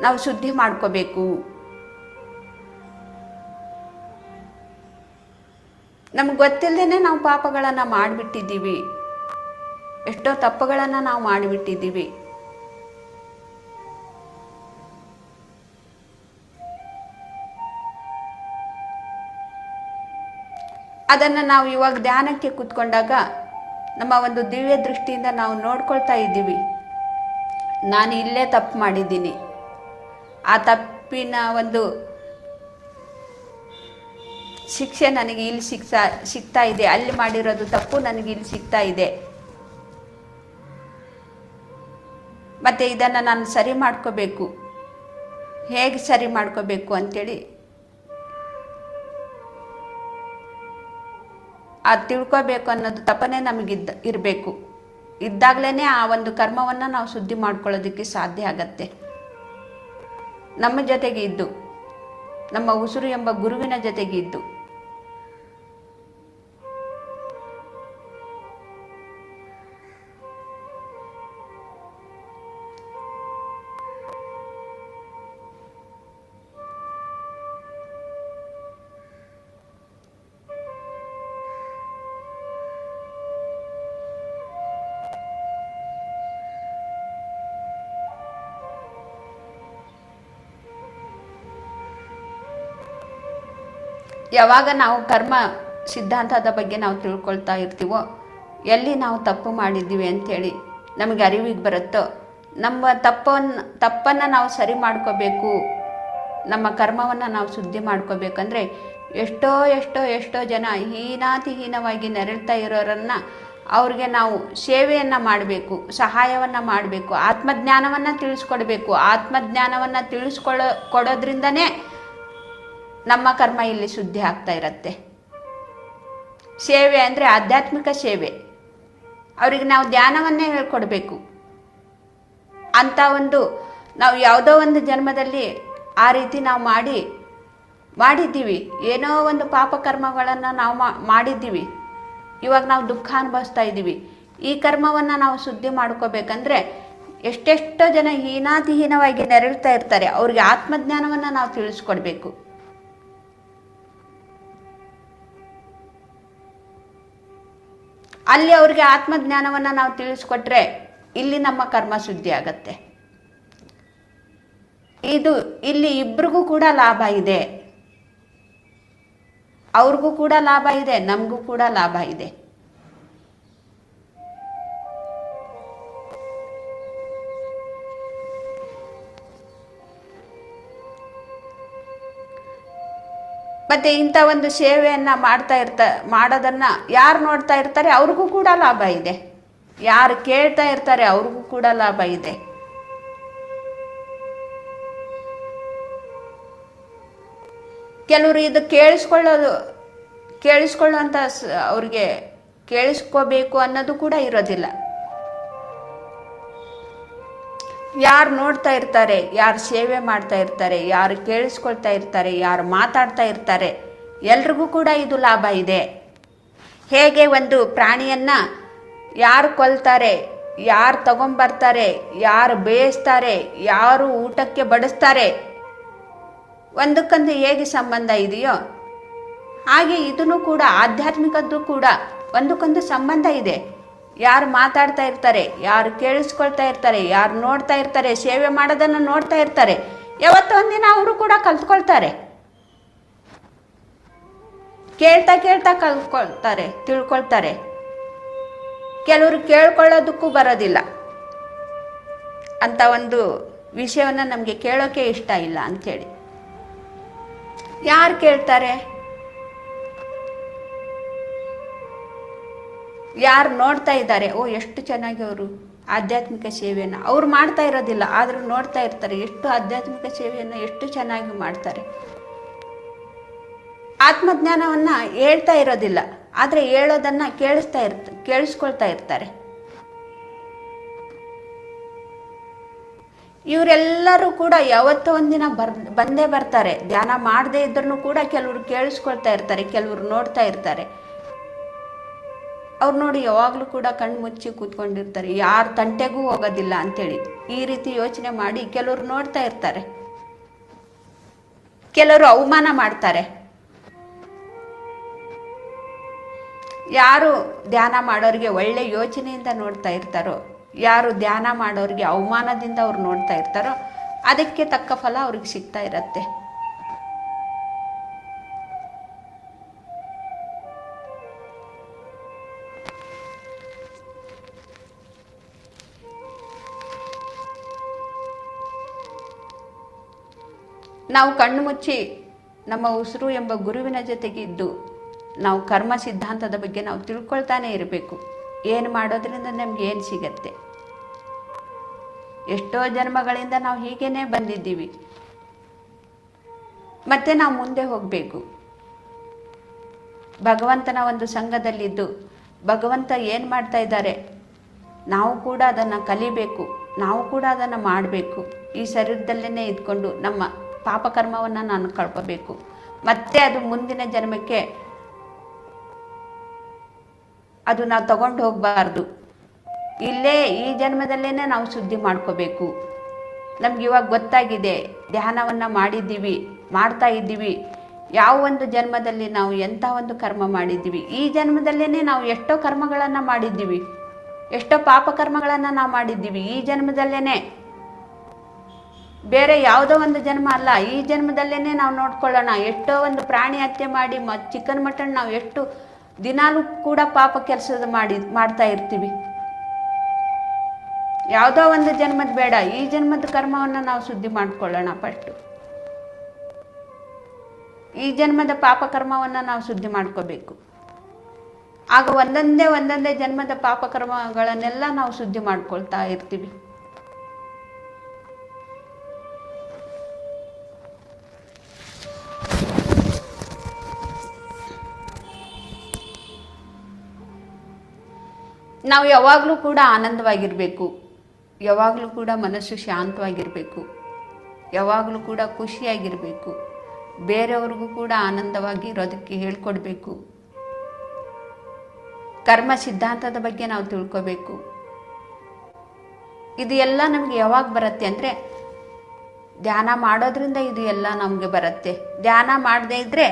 ನಾವು ಶುದ್ಧಿ ಮಾಡ್ಕೋಬೇಕು. ನಮ್ಗೆ ಗೊತ್ತಿಲ್ಲದೇ ನಾವು ಪಾಪಗಳನ್ನು ಮಾಡಿಬಿಟ್ಟಿದ್ದೀವಿ, ಎಷ್ಟೋ ತಪ್ಪುಗಳನ್ನು ನಾವು ಮಾಡಿಬಿಟ್ಟಿದ್ದೀವಿ. ಅದನ್ನು ನಾವು ಇವಾಗ ಧ್ಯಾನಕ್ಕೆ ಕೂತ್ಕೊಂಡಾಗ ನಮ್ಮ ಒಂದು ದಿವ್ಯ ದೃಷ್ಟಿಯಿಂದ ನಾವು ನೋಡ್ಕೊಳ್ತಾ ಇದ್ದೀವಿ. ನಾನು ಇಲ್ಲೇ ತಪ್ಪು ಮಾಡಿದ್ದೀನಿ, ಆ ತಪ್ಪಿನ ಒಂದು ಶಿಕ್ಷೆ ನನಗೆ ಇಲ್ಲಿ ಸಿಗ್ತಾ ಇದೆ, ಅಲ್ಲಿ ಮಾಡಿರೋದು ತಪ್ಪು ನನಗೆ ಇಲ್ಲಿ ಸಿಗ್ತಾ ಇದೆ, ಮತ್ತು ಇದನ್ನು ನಾನು ಸರಿ ಮಾಡ್ಕೋಬೇಕು. ಹೇಗೆ ಸರಿ ಮಾಡ್ಕೋಬೇಕು ಅಂಥೇಳಿ ಅದು ತಿಳ್ಕೋಬೇಕು ಅನ್ನೋದು ತಪ್ಪನೇ ಇರಬೇಕು. ಇದ್ದಾಗಲೇ ಆ ಒಂದು ಕರ್ಮವನ್ನು ನಾವು ಶುದ್ಧಿ ಮಾಡ್ಕೊಳ್ಳೋದಕ್ಕೆ ಸಾಧ್ಯ ಆಗತ್ತೆ. ನಮ್ಮ ಜೊತೆಗೆ ಇದ್ದು, ನಮ್ಮ ಉಸಿರು ಎಂಬ ಗುರುವಿನ ಜೊತೆಗೆ ಇದ್ದು. ಯಾವಾಗ ನಾವು ಕರ್ಮ ಸಿದ್ಧಾಂತದ ಬಗ್ಗೆ ನಾವು ತಿಳ್ಕೊಳ್ತಾ ಇರ್ತೀವೋ, ಎಲ್ಲಿ ನಾವು ತಪ್ಪು ಮಾಡಿದ್ದೀವಿ ಅಂಥೇಳಿ ನಮಗೆ ಅರಿವಿಗೆ ಬರುತ್ತೋ, ನಮ್ಮ ತಪ್ಪನ್ನು ನಾವು ಸರಿ ಮಾಡ್ಕೋಬೇಕು, ನಮ್ಮ ಕರ್ಮವನ್ನು ನಾವು ಶುದ್ಧಿ ಮಾಡ್ಕೋಬೇಕಂದ್ರೆ ಎಷ್ಟೋ ಜನ ಹೀನಾತಿಹೀನವಾಗಿ ನೆರಳ್ತಾ ಇರೋರನ್ನು ಅವ್ರಿಗೆ ನಾವು ಸೇವೆಯನ್ನು ಮಾಡಬೇಕು, ಸಹಾಯವನ್ನು ಮಾಡಬೇಕು, ಆತ್ಮಜ್ಞಾನವನ್ನು ತಿಳಿಸ್ಕೊಡ್ಬೇಕು. ಆತ್ಮಜ್ಞಾನವನ್ನು ಕೊಡೋದ್ರಿಂದನೇ ನಮ್ಮ ಕರ್ಮ ಇಲ್ಲಿ ಶುದ್ಧಿ ಆಗ್ತಾ ಇರತ್ತೆ. ಸೇವೆ ಅಂದರೆ ಆಧ್ಯಾತ್ಮಿಕ ಸೇವೆ. ಅವರಿಗೆ ನಾವು ಧ್ಯಾನವನ್ನೇ ಹೇಳ್ಕೊಡ್ಬೇಕು. ಅಂತ ಒಂದು ನಾವು ಯಾವುದೋ ಒಂದು ಜನ್ಮದಲ್ಲಿ ಆ ರೀತಿ ನಾವು ಮಾಡಿದ್ದೀವಿ, ಏನೋ ಒಂದು ಪಾಪಕರ್ಮಗಳನ್ನು ನಾವು ಮಾಡಿದ್ದೀವಿ. ಇವಾಗ ನಾವು ದುಃಖ ಅನುಭವಿಸ್ತಾ ಇದ್ದೀವಿ. ಈ ಕರ್ಮವನ್ನು ನಾವು ಶುದ್ಧಿ ಮಾಡ್ಕೋಬೇಕಂದ್ರೆ ಎಷ್ಟೆಷ್ಟೋ ಜನ ಹೀನಾತಿಹೀನವಾಗಿ ನೆರಳ್ತಾ ಇರ್ತಾರೆ, ಅವ್ರಿಗೆ ಆತ್ಮಜ್ಞಾನವನ್ನು ನಾವು ತಿಳಿಸ್ಕೊಡ್ಬೇಕು. ಅಲ್ಲಿ ಅವ್ರಿಗೆ ಆತ್ಮಜ್ಞಾನವನ್ನು ನಾವು ತಿಳಿಸ್ಕೊಟ್ರೆ ಇಲ್ಲಿ ನಮ್ಮ ಕರ್ಮ ಶುದ್ಧಿ ಆಗತ್ತೆ. ಇಲ್ಲಿ ಇಬ್ರಿಗೂ ಕೂಡ ಲಾಭ ಇದೆ. ಅವ್ರಿಗೂ ಕೂಡ ಲಾಭ ಇದೆ, ನಮಗೂ ಕೂಡ ಲಾಭ ಇದೆ. ಮತ್ತೆ ಇಂಥ ಒಂದು ಸೇವೆಯನ್ನು ಮಾಡೋದನ್ನು ಯಾರು ನೋಡ್ತಾ ಇರ್ತಾರೆ ಅವ್ರಿಗೂ ಕೂಡ ಲಾಭ ಇದೆ. ಯಾರು ಕೇಳ್ತಾ ಇರ್ತಾರೆ ಅವ್ರಿಗೂ ಕೂಡ ಲಾಭ ಇದೆ. ಕೆಲವರು ಇದು ಕೇಳಿಸ್ಕೊಳ್ಳುವಂಥ ಅವ್ರಿಗೆ ಕೇಳಿಸ್ಕೋಬೇಕು ಅನ್ನೋದು ಕೂಡ ಇರೋದಿಲ್ಲ. ಯಾರು ನೋಡ್ತಾ ಇರ್ತಾರೆ, ಯಾರು ಸೇವೆ ಮಾಡ್ತಾ ಇರ್ತಾರೆ, ಯಾರು ಕೇಳಿಸ್ಕೊಳ್ತಾ ಇರ್ತಾರೆ, ಯಾರು ಮಾತಾಡ್ತಾ ಇರ್ತಾರೆ, ಎಲ್ರಿಗೂ ಕೂಡ ಇದು ಲಾಭ ಇದೆ. ಹೇಗೆ ಒಂದು ಪ್ರಾಣಿಯನ್ನು ಯಾರು ಕೊಲ್ತಾರೆ, ಯಾರು ತಗೊಂಬರ್ತಾರೆ, ಯಾರು ಬೇಯಿಸ್ತಾರೆ, ಯಾರು ಊಟಕ್ಕೆ ಬಡಿಸ್ತಾರೆ, ಒಂದಕ್ಕೊಂದು ಹೇಗೆ ಸಂಬಂಧ ಇದೆಯೋ ಹಾಗೆ ಇದನ್ನು ಕೂಡ ಆಧ್ಯಾತ್ಮಿಕದ್ದು ಕೂಡ ಒಂದಕ್ಕೊಂದು ಸಂಬಂಧ ಇದೆ. ಯಾರು ಮಾತಾಡ್ತಾ ಇರ್ತಾರೆ, ಯಾರು ಕೇಳಿಸ್ಕೊಳ್ತಾ ಇರ್ತಾರೆ, ಯಾರು ನೋಡ್ತಾ ಇರ್ತಾರೆ, ಸೇವೆ ಮಾಡೋದನ್ನು ನೋಡ್ತಾ ಇರ್ತಾರೆ, ಯಾವತ್ತೋ ಒಂದಿನ ಅವರು ಕೂಡ ಕಲ್ತ್ಕೊಳ್ತಾರೆ. ಕೇಳ್ತಾ ಕಲ್ತ್ಕೊಳ್ತಾರೆ, ತಿಳ್ಕೊಳ್ತಾರೆ. ಕೆಲವರು ಕೇಳ್ಕೊಳ್ಳೋದಕ್ಕೂ ಬರೋದಿಲ್ಲ. ಅಂತ ಒಂದು ವಿಷಯವನ್ನು ನಮಗೆ ಕೇಳೋಕೆ ಇಷ್ಟ ಇಲ್ಲ ಅಂಥೇಳಿ. ಯಾರು ಕೇಳ್ತಾರೆ? ಯಾರು ನೋಡ್ತಾ ಇದ್ದಾರೆ, ಓ ಎಷ್ಟು ಚೆನ್ನಾಗಿ ಅವರು ಆಧ್ಯಾತ್ಮಿಕ ಸೇವೆಯನ್ನು ಅವ್ರು ಮಾಡ್ತಾ ಇರೋದಿಲ್ಲ, ಆದರೂ ನೋಡ್ತಾ ಇರ್ತಾರೆ ಎಷ್ಟು ಆಧ್ಯಾತ್ಮಿಕ ಸೇವೆಯನ್ನು ಎಷ್ಟು ಚೆನ್ನಾಗಿ ಮಾಡ್ತಾರೆ. ಆತ್ಮಜ್ಞಾನವನ್ನು ಹೇಳ್ತಾ ಇರೋದಿಲ್ಲ, ಆದರೆ ಹೇಳೋದನ್ನು ಕೇಳಿಸ್ಕೊಳ್ತಾ ಇರ್ತಾರೆ. ಇವರೆಲ್ಲರೂ ಕೂಡ ಯಾವತ್ತೋ ಒಂದಿನ ಬಂದೇ ಬರ್ತಾರೆ. ಧ್ಯಾನ ಮಾಡದೇ ಇದ್ರೂ ಕೂಡ ಕೆಲವರು ಕೇಳಿಸ್ಕೊಳ್ತಾ ಇರ್ತಾರೆ, ಕೆಲವರು ನೋಡ್ತಾ ಇರ್ತಾರೆ. ಅವ್ರು ನೋಡಿ ಯಾವಾಗಲೂ ಕೂಡ ಕಣ್ಣು ಮುಚ್ಚಿ ಕೂತ್ಕೊಂಡಿರ್ತಾರೆ, ಯಾರು ತಂಟೆಗೂ ಹೋಗೋದಿಲ್ಲ ಅಂಥೇಳಿ. ಈ ರೀತಿ ಯೋಚನೆ ಮಾಡಿ ಕೆಲವರು ನೋಡ್ತಾ ಇರ್ತಾರೆ. ಕೆಲವರು ಅವಮಾನ ಮಾಡ್ತಾರೆ. ಯಾರು ಧ್ಯಾನ ಮಾಡೋರಿಗೆ ಒಳ್ಳೆ ಯೋಚನೆಯಿಂದ ನೋಡ್ತಾ ಇರ್ತಾರೋ, ಯಾರು ಧ್ಯಾನ ಮಾಡೋರಿಗೆ ಅವಮಾನದಿಂದ ಅವ್ರು ನೋಡ್ತಾ ಇರ್ತಾರೋ ಅದಕ್ಕೆ ತಕ್ಕ ಫಲ ಅವ್ರಿಗೆ ಸಿಗ್ತಾ ಇರತ್ತೆ. ನಾವು ಕಣ್ಣು ಮುಚ್ಚಿ ನಮ್ಮ ಉಸಿರು ಎಂಬ ಗುರುವಿನ ಜೊತೆಗಿದ್ದು ನಾವು ಕರ್ಮ ಸಿದ್ಧಾಂತದ ಬಗ್ಗೆ ನಾವು ತಿಳ್ಕೊಳ್ತಾನೆ ಇರಬೇಕು. ಏನು ಮಾಡೋದ್ರಿಂದ ನಮ್ಗೆ ಏನು ಸಿಗತ್ತೆ. ಎಷ್ಟೋ ಜನ್ಮಗಳಿಂದ ನಾವು ಹೀಗೇನೆ ಬಂದಿದ್ದೀವಿ. ಮತ್ತೆ ನಾವು ಮುಂದೆ ಹೋಗಬೇಕು. ಭಗವಂತನ ಒಂದು ಸಂಘದಲ್ಲಿದ್ದು ಭಗವಂತ ಏನು ಮಾಡ್ತಾ ಇದ್ದಾರೆ, ನಾವು ಕೂಡ ಅದನ್ನು ಕಲಿಬೇಕು, ನಾವು ಕೂಡ ಅದನ್ನು ಮಾಡಬೇಕು. ಈ ಶರೀರದಲ್ಲೇ ಇದ್ಕೊಂಡು ನಮ್ಮ ಪಾಪಕರ್ಮವನ್ನು ನಾನು ಕಳ್ಕೋಬೇಕು. ಮತ್ತೆ ಅದು ಮುಂದಿನ ಜನ್ಮಕ್ಕೆ ಅದು ನಾವು ತಗೊಂಡು ಹೋಗಬಾರ್ದು. ಇಲ್ಲೇ ಈ ಜನ್ಮದಲ್ಲೇ ನಾವು ಶುದ್ಧಿ ಮಾಡ್ಕೋಬೇಕು. ನಮ್ಗೆ ಇವಾಗ ಗೊತ್ತಾಗಿದೆ, ಧ್ಯಾನವನ್ನು ಮಾಡಿದ್ದೀವಿ, ಮಾಡ್ತಾ ಇದ್ದೀವಿ. ಯಾವ ಒಂದು ಜನ್ಮದಲ್ಲಿ ನಾವು ಎಂಥ ಒಂದು ಕರ್ಮ ಮಾಡಿದ್ದೀವಿ, ಈ ಜನ್ಮದಲ್ಲೇ ನಾವು ಎಷ್ಟೋ ಕರ್ಮಗಳನ್ನು ಮಾಡಿದ್ದೀವಿ, ಎಷ್ಟೋ ಪಾಪಕರ್ಮಗಳನ್ನು ನಾವು ಮಾಡಿದ್ದೀವಿ ಈ ಜನ್ಮದಲ್ಲೇ. ಬೇರೆ ಯಾವುದೋ ಒಂದು ಜನ್ಮ ಅಲ್ಲ, ಈ ಜನ್ಮದಲ್ಲೇ ನಾವು ನೋಡ್ಕೊಳ್ಳೋಣ. ಎಷ್ಟೋ ಒಂದು ಪ್ರಾಣಿ ಹತ್ಯೆ ಮಾಡಿ ಚಿಕನ್ ಮಟನ್ ನಾವು ಎಷ್ಟು ದಿನಾಲೂ ಕೂಡ ಪಾಪ ಕೆಲಸದ ಮಾಡ್ತಾ ಇರ್ತೀವಿ. ಯಾವುದೋ ಒಂದು ಜನ್ಮದ ಬೇಡ, ಈ ಜನ್ಮದ ಕರ್ಮವನ್ನು ನಾವು ಶುದ್ಧಿ ಮಾಡ್ಕೊಳ್ಳೋಣ ಫಸ್ಟು. ಈ ಜನ್ಮದ ಪಾಪಕರ್ಮವನ್ನು ನಾವು ಶುದ್ಧಿ ಮಾಡ್ಕೋಬೇಕು. ಆಗ ಒಂದೊಂದೇ ಜನ್ಮದ ಪಾಪಕರ್ಮಗಳನ್ನೆಲ್ಲ ನಾವು ಶುದ್ಧಿ ಮಾಡ್ಕೊಳ್ತಾ ಇರ್ತೀವಿ. ನಾವು ಯಾವಾಗಲೂ ಕೂಡ ಆನಂದವಾಗಿರಬೇಕು, ಯಾವಾಗಲೂ ಕೂಡ ಮನಸ್ಸು ಶಾಂತವಾಗಿರಬೇಕು, ಯಾವಾಗಲೂ ಕೂಡ ಖುಷಿಯಾಗಿರಬೇಕು. ಬೇರೆಯವ್ರಿಗೂ ಕೂಡ ಆನಂದವಾಗಿ ಇರೋದಕ್ಕೆ ಹೇಳ್ಕೊಡ್ಬೇಕು. ಕರ್ಮ ಸಿದ್ಧಾಂತದ ಬಗ್ಗೆ ನಾವು ತಿಳ್ಕೋಬೇಕು. ಇದು ಎಲ್ಲ ನಮಗೆ ಯಾವಾಗ ಬರುತ್ತೆ ಅಂದರೆ ಧ್ಯಾನ ಮಾಡೋದ್ರಿಂದ ಇದು ಎಲ್ಲ ನಮಗೆ ಬರುತ್ತೆ. ಧ್ಯಾನ ಮಾಡದೇ ಇದ್ದರೆ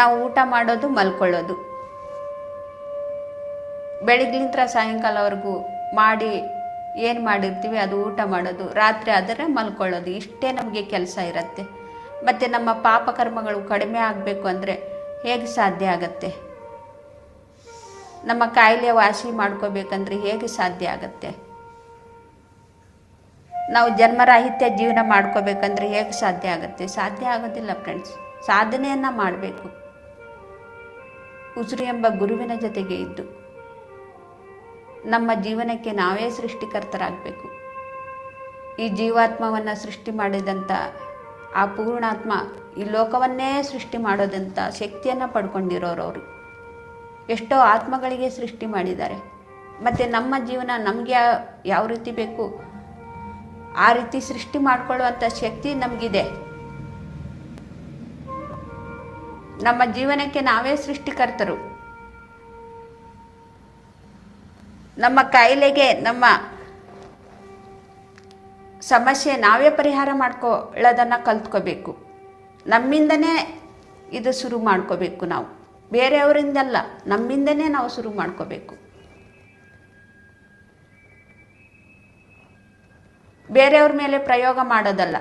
ನಾವು ಊಟ ಮಾಡೋದು, ಮಲ್ಕೊಳ್ಳೋದು, ಬೆಳಗ್ಲಿಂದ ಸಾಯಂಕಾಲವರೆಗೂ ಮಾಡಿ ಏನು ಮಾಡಿರ್ತೀವಿ ಅದು ಊಟ ಮಾಡೋದು, ರಾತ್ರಿ ಆದರೆ ಮಲ್ಕೊಳ್ಳೋದು, ಇಷ್ಟೇ ನಮಗೆ ಕೆಲಸ ಇರುತ್ತೆ. ಮತ್ತು ನಮ್ಮ ಪಾಪಕರ್ಮಗಳು ಕಡಿಮೆ ಆಗಬೇಕು ಅಂದರೆ ಹೇಗೆ ಸಾಧ್ಯ ಆಗತ್ತೆ? ನಮ್ಮ ಕಾಯಿಲೆ ವಾಸಿ ಮಾಡ್ಕೋಬೇಕಂದ್ರೆ ಹೇಗೆ ಸಾಧ್ಯ ಆಗತ್ತೆ? ನಾವು ಜನ್ಮರಾಹಿತ್ಯ ಜೀವನ ಮಾಡ್ಕೋಬೇಕಂದ್ರೆ ಹೇಗೆ ಸಾಧ್ಯ ಆಗುತ್ತೆ? ಸಾಧ್ಯ ಆಗೋದಿಲ್ಲ ಫ್ರೆಂಡ್ಸ್. ಸಾಧನೆಯನ್ನು ಮಾಡಬೇಕು. ಉಸಿರು ಎಂಬ ಗುರುವಿನ ಜೊತೆಗೆ ಇದ್ದು ನಮ್ಮ ಜೀವನಕ್ಕೆ ನಾವೇ ಸೃಷ್ಟಿಕರ್ತರಾಗಬೇಕು. ಈ ಜೀವಾತ್ಮವನ್ನು ಸೃಷ್ಟಿ ಮಾಡಿದಂಥ ಆ ಪೂರ್ಣಾತ್ಮ ಈ ಲೋಕವನ್ನೇ ಸೃಷ್ಟಿ ಮಾಡೋದಂಥ ಶಕ್ತಿಯನ್ನು ಪಡ್ಕೊಂಡಿರೋರವರು. ಎಷ್ಟೋ ಆತ್ಮಗಳಿಗೆ ಸೃಷ್ಟಿ ಮಾಡಿದ್ದಾರೆ. ಮತ್ತು ನಮ್ಮ ಜೀವನ ನಮಗೆ ಯಾವ ರೀತಿ ಬೇಕು ಆ ರೀತಿ ಸೃಷ್ಟಿ ಮಾಡಿಕೊಳ್ಳುವಂಥ ಶಕ್ತಿ ನಮಗಿದೆ. ನಮ್ಮ ಜೀವನಕ್ಕೆ ನಾವೇ ಸೃಷ್ಟಿಕರ್ತರು. ನಮ್ಮ ಕಾಯಿಲೆಗೆ, ನಮ್ಮ ಸಮಸ್ಯೆ ನಾವೇ ಪರಿಹಾರ ಮಾಡ್ಕೊಳ್ಳೋದನ್ನು ಕಲ್ತ್ಕೋಬೇಕು. ನಮ್ಮಿಂದನೇ ಇದು ಶುರು ಮಾಡ್ಕೋಬೇಕು. ನಾವು ಬೇರೆಯವರಿಂದಲ್ಲ, ನಮ್ಮಿಂದನೇ ನಾವು ಶುರು ಮಾಡ್ಕೋಬೇಕು. ಬೇರೆಯವ್ರ ಮೇಲೆ ಪ್ರಯೋಗ ಮಾಡೋದಲ್ಲ,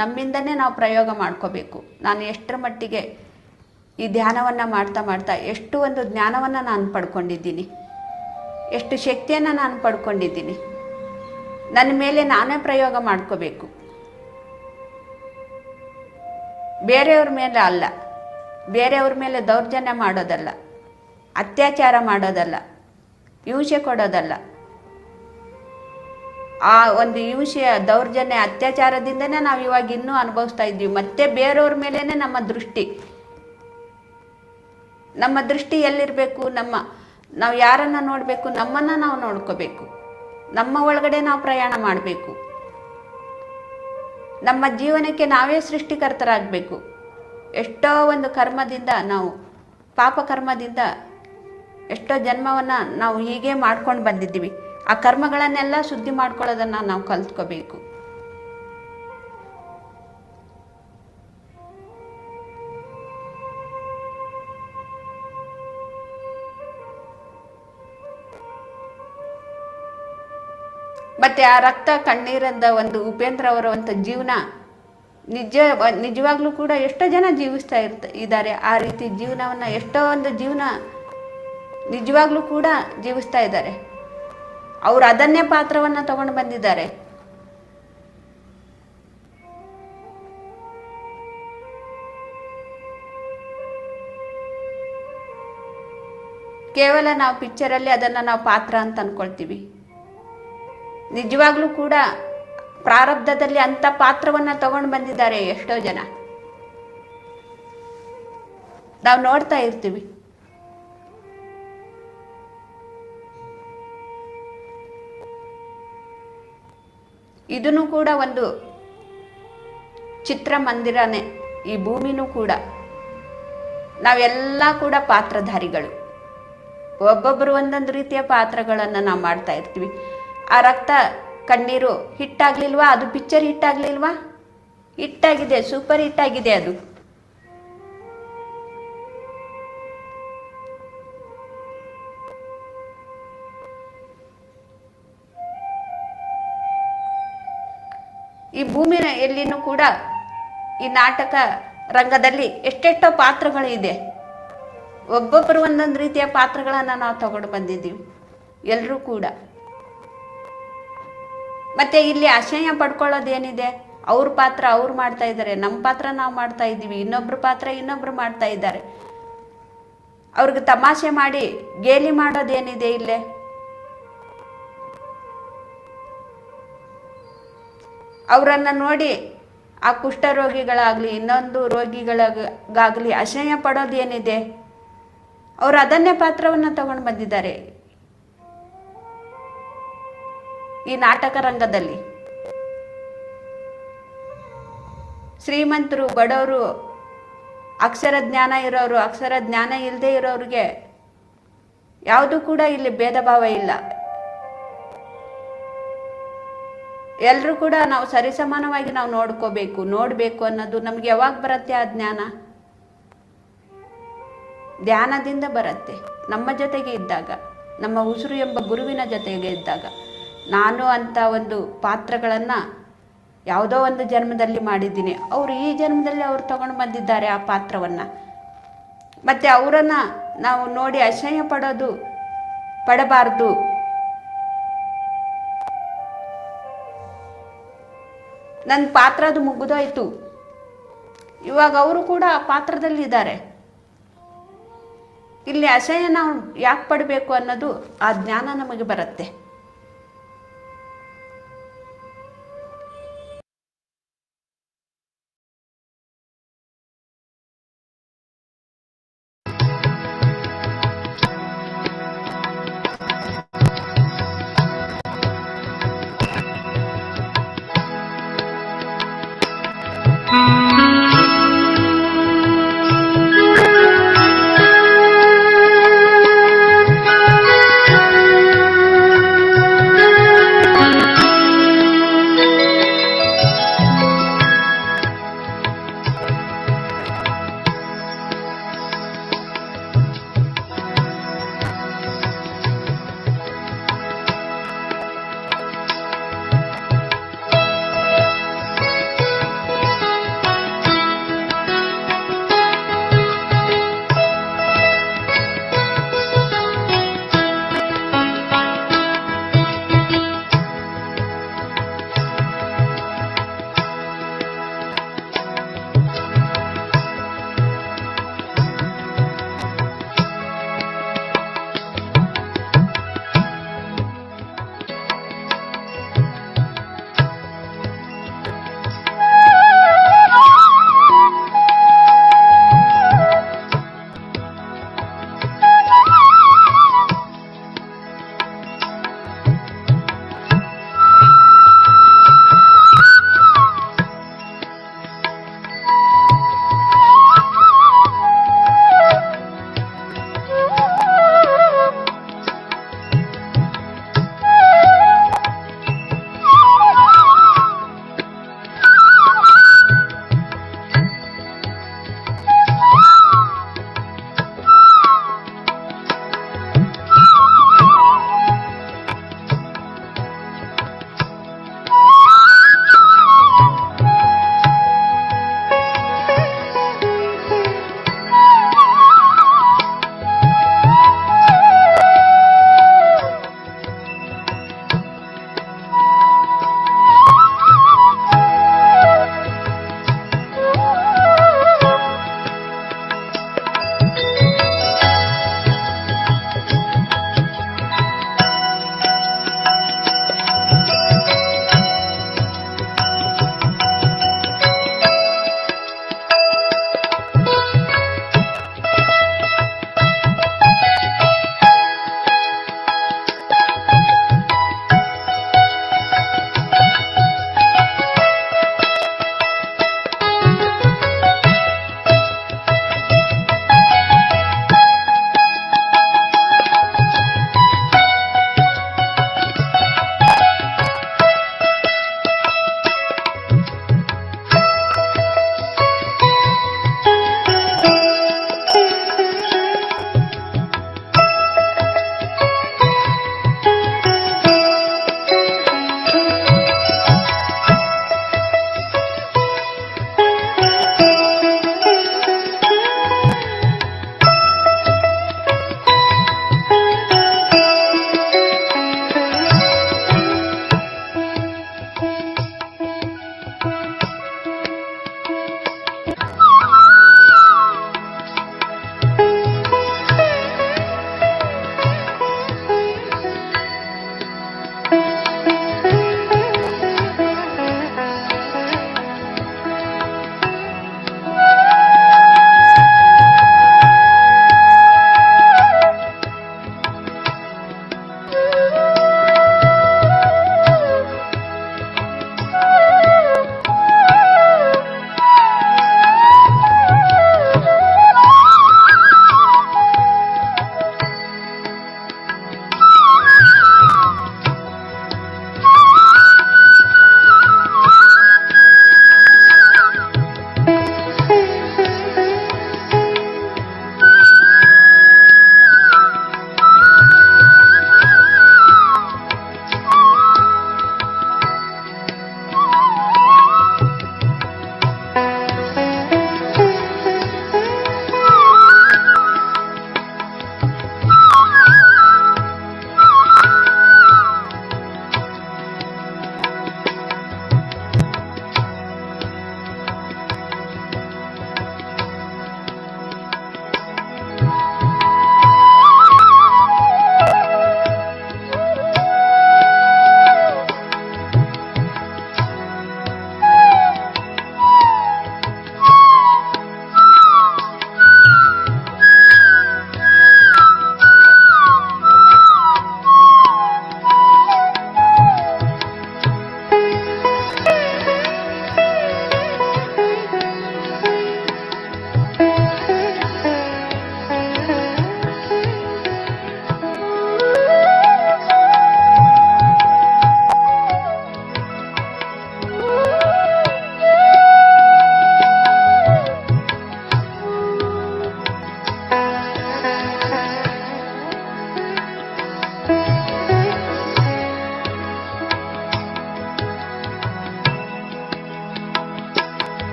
ನಮ್ಮಿಂದನೇ ನಾವು ಪ್ರಯೋಗ ಮಾಡ್ಕೋಬೇಕು. ನಾನು ಎಷ್ಟರ ಮಟ್ಟಿಗೆ ಈ ಧ್ಯಾನವನ್ನು ಮಾಡ್ತಾ ಎಷ್ಟು ಒಂದು ಜ್ಞಾನವನ್ನು ನಾನು ಪಡ್ಕೊಂಡಿದ್ದೀನಿ, ಎಷ್ಟು ಶಕ್ತಿಯನ್ನು ನಾನು ಪಡ್ಕೊಂಡಿದ್ದೀನಿ. ನನ್ನ ಮೇಲೆ ನಾನೇ ಪ್ರಯೋಗ ಮಾಡ್ಕೋಬೇಕು, ಬೇರೆಯವ್ರ ಮೇಲೆ ಅಲ್ಲ. ಬೇರೆಯವ್ರ ಮೇಲೆ ದೌರ್ಜನ್ಯ ಮಾಡೋದಲ್ಲ, ಅತ್ಯಾಚಾರ ಮಾಡೋದಲ್ಲ, ಹಿಂಸೆ ಕೊಡೋದಲ್ಲ. ಆ ಒಂದು ಹಿಂಸೆಯ ದೌರ್ಜನ್ಯ ಅತ್ಯಾಚಾರದಿಂದನೇ ನಾವು ಇವಾಗ ಇನ್ನೂ ಅನುಭವಿಸ್ತಾ ಇದ್ದೀವಿ. ಮತ್ತೆ ಬೇರೆಯವ್ರ ಮೇಲೇ ನಮ್ಮ ದೃಷ್ಟಿ ಎಲ್ಲಿರಬೇಕು? ನಾವು ಯಾರನ್ನು ನೋಡಬೇಕು? ನಮ್ಮನ್ನು ನಾವು ನೋಡ್ಕೋಬೇಕು. ನಮ್ಮ ಒಳಗಡೆ ನಾವು ಪ್ರಯಾಣ ಮಾಡಬೇಕು. ನಮ್ಮ ಜೀವನಕ್ಕೆ ನಾವೇ ಸೃಷ್ಟಿಕರ್ತರಾಗಬೇಕು. ಎಷ್ಟೋ ಒಂದು ಕರ್ಮದಿಂದ, ನಾವು ಪಾಪಕರ್ಮದಿಂದ ಎಷ್ಟೋ ಜನ್ಮವನ್ನು ನಾವು ಹೀಗೆ ಮಾಡ್ಕೊಂಡು ಬಂದಿದ್ದೀವಿ. ಆ ಕರ್ಮಗಳನ್ನೆಲ್ಲ ಶುದ್ಧಿ ಮಾಡ್ಕೊಳ್ಳೋದನ್ನು ನಾವು ಕಲ್ತ್ಕೋಬೇಕು. ಮತ್ತು ಆ ರಕ್ತ ಕಣ್ಣೀರಿಂದ ಒಂದು ಉಪೇಂದ್ರ ಅವರ ಒಂದು ಜೀವನ ನಿಜವಾಗ್ಲೂ ಕೂಡ ಎಷ್ಟೋ ಜನ ಜೀವಿಸ್ತಾ ಇದ್ದಾರೆ. ಆ ರೀತಿ ಜೀವನವನ್ನು ಎಷ್ಟೋ ಒಂದು ಜೀವನ ನಿಜವಾಗ್ಲೂ ಕೂಡ ಜೀವಿಸ್ತಾ ಇದ್ದಾರೆ. ಅವರು ಅದನ್ನೇ ಪಾತ್ರವನ್ನು ತಗೊಂಡು ಬಂದಿದ್ದಾರೆ. ಕೇವಲ ನಾವು ಪಿಕ್ಚರಲ್ಲಿ ಅದನ್ನು ನಾವು ಪಾತ್ರ ಅಂತ ಅಂದ್ಕೊಳ್ತೀವಿ. ನಿಜವಾಗ್ಲೂ ಕೂಡ ಪ್ರಾರಬ್ಧದಲ್ಲಿ ಅಂಥ ಪಾತ್ರವನ್ನು ತಗೊಂಡು ಬಂದಿದ್ದಾರೆ ಎಷ್ಟೋ ಜನ, ನಾವು ನೋಡ್ತಾ ಇರ್ತೀವಿ. ಇದನ್ನು ಕೂಡ ಒಂದು ಚಿತ್ರಮಂದಿರನೇ, ಈ ಭೂಮಿನೂ ಕೂಡ. ನಾವೆಲ್ಲ ಕೂಡ ಪಾತ್ರಧಾರಿಗಳು, ಒಬ್ಬೊಬ್ಬರು ಒಂದೊಂದು ರೀತಿಯ ಪಾತ್ರಗಳನ್ನು ನಾವು ಮಾಡ್ತಾ ಇರ್ತೀವಿ. ಆ ರಕ್ತ ಕಣ್ಣೀರು ಹಿಟ್ಟಾಗ್ಲಿಲ್ವಾ? ಅದು ಪಿಕ್ಚರ್ ಹಿಟ್ಟಾಗ್ಲಿಲ್ವಾ? ಹಿಟ್ಟಾಗಿದೆ, ಸೂಪರ್ ಹಿಟ್ಟಾಗಿದೆ ಅದು. ಈ ಭೂಮಿ ಎಲ್ಲಿನೂ ಕೂಡ ಈ ನಾಟಕ ರಂಗದಲ್ಲಿ ಎಷ್ಟೆಷ್ಟೋ ಪಾತ್ರಗಳಿದೆ. ಒಬ್ಬೊಬ್ಬರು ಒಂದೊಂದು ರೀತಿಯ ಪಾತ್ರಗಳನ್ನು ನಾವು ತಗೊಂಡು ಬಂದಿದ್ದೀವಿ ಎಲ್ಲರೂ ಕೂಡ. ಮತ್ತೆ ಇಲ್ಲಿ ಆಶಯ ಪಡ್ಕೊಳ್ಳೋದೇನಿದೆ? ಅವ್ರ ಪಾತ್ರ ಅವ್ರು ಮಾಡ್ತಾ ಇದ್ದಾರೆ, ನಮ್ಮ ಪಾತ್ರ ನಾವು ಮಾಡ್ತಾ ಇದ್ದೀವಿ, ಇನ್ನೊಬ್ರ ಪಾತ್ರ ಇನ್ನೊಬ್ರು ಮಾಡ್ತಾ ಇದ್ದಾರೆ. ಅವ್ರಿಗೆ ತಮಾಷೆ ಮಾಡಿ ಗೇಲಿ ಮಾಡೋದೇನಿದೆ ಇಲ್ಲೇ? ಅವರನ್ನು ನೋಡಿ ಆ ಕುಷ್ಠರೋಗಿಗಳಾಗಲಿ ಇನ್ನೊಂದು ರೋಗಿಗಳಿಗಾಗಲಿ ಅಸಹ್ಯ ಪಡೋದೇನಿದೆ? ಅವರು ಅದನ್ನೇ ಪಾತ್ರವನ್ನು ತಗೊಂಡು ಬಂದಿದ್ದಾರೆ ಈ ನಾಟಕ ರಂಗದಲ್ಲಿ. ಶ್ರೀಮಂತರು, ಬಡವರು, ಅಕ್ಷರ ಜ್ಞಾನ ಇರೋರು, ಅಕ್ಷರ ಜ್ಞಾನ ಇಲ್ಲದೆ ಇರೋರಿಗೆ ಯಾವುದೂ ಕೂಡ ಇಲ್ಲಿ ಭೇದ ಭಾವ ಇಲ್ಲ. ಎಲ್ಲರೂ ಕೂಡ ನಾವು ಸರಿಸಮಾನವಾಗಿ ನಾವು ನೋಡಬೇಕು ಅನ್ನೋದು ನಮ್ಗೆ ಯಾವಾಗ ಬರುತ್ತೆ? ಆ ಜ್ಞಾನ ಧ್ಯಾನದಿಂದ ಬರುತ್ತೆ. ನಮ್ಮ ಜೊತೆಗೆ ಇದ್ದಾಗ, ನಮ್ಮ ಉಸಿರು ಎಂಬ ಗುರುವಿನ ಜೊತೆಗೆ ಇದ್ದಾಗ. ನಾನು ಅಂತ ಒಂದು ಪಾತ್ರಗಳನ್ನು ಯಾವುದೋ ಒಂದು ಜನ್ಮದಲ್ಲಿ ಮಾಡಿದ್ದೀನಿ, ಅವರು ಈ ಜನ್ಮದಲ್ಲಿ ಅವರು ತಗೊಂಡು ಬಂದಿದ್ದಾರೆ ಆ ಪಾತ್ರವನ್ನು. ಮತ್ತು ಅವರನ್ನು ನಾವು ನೋಡಿ ಅಸಹ್ಯ ಪಡಬಾರ್ದು. ನನ್ನ ಪಾತ್ರ ಅದು ಮುಗಿದೋಯ್ತು, ಇವಾಗ ಅವರು ಕೂಡ ಆ ಪಾತ್ರದಲ್ಲಿದ್ದಾರೆ. ಇಲ್ಲಿ ಅಸಹ್ಯ ನಾವು ಯಾಕೆ ಪಡಬೇಕು ಅನ್ನೋದು ಆ ಜ್ಞಾನ ನಮಗೆ ಬರುತ್ತೆ.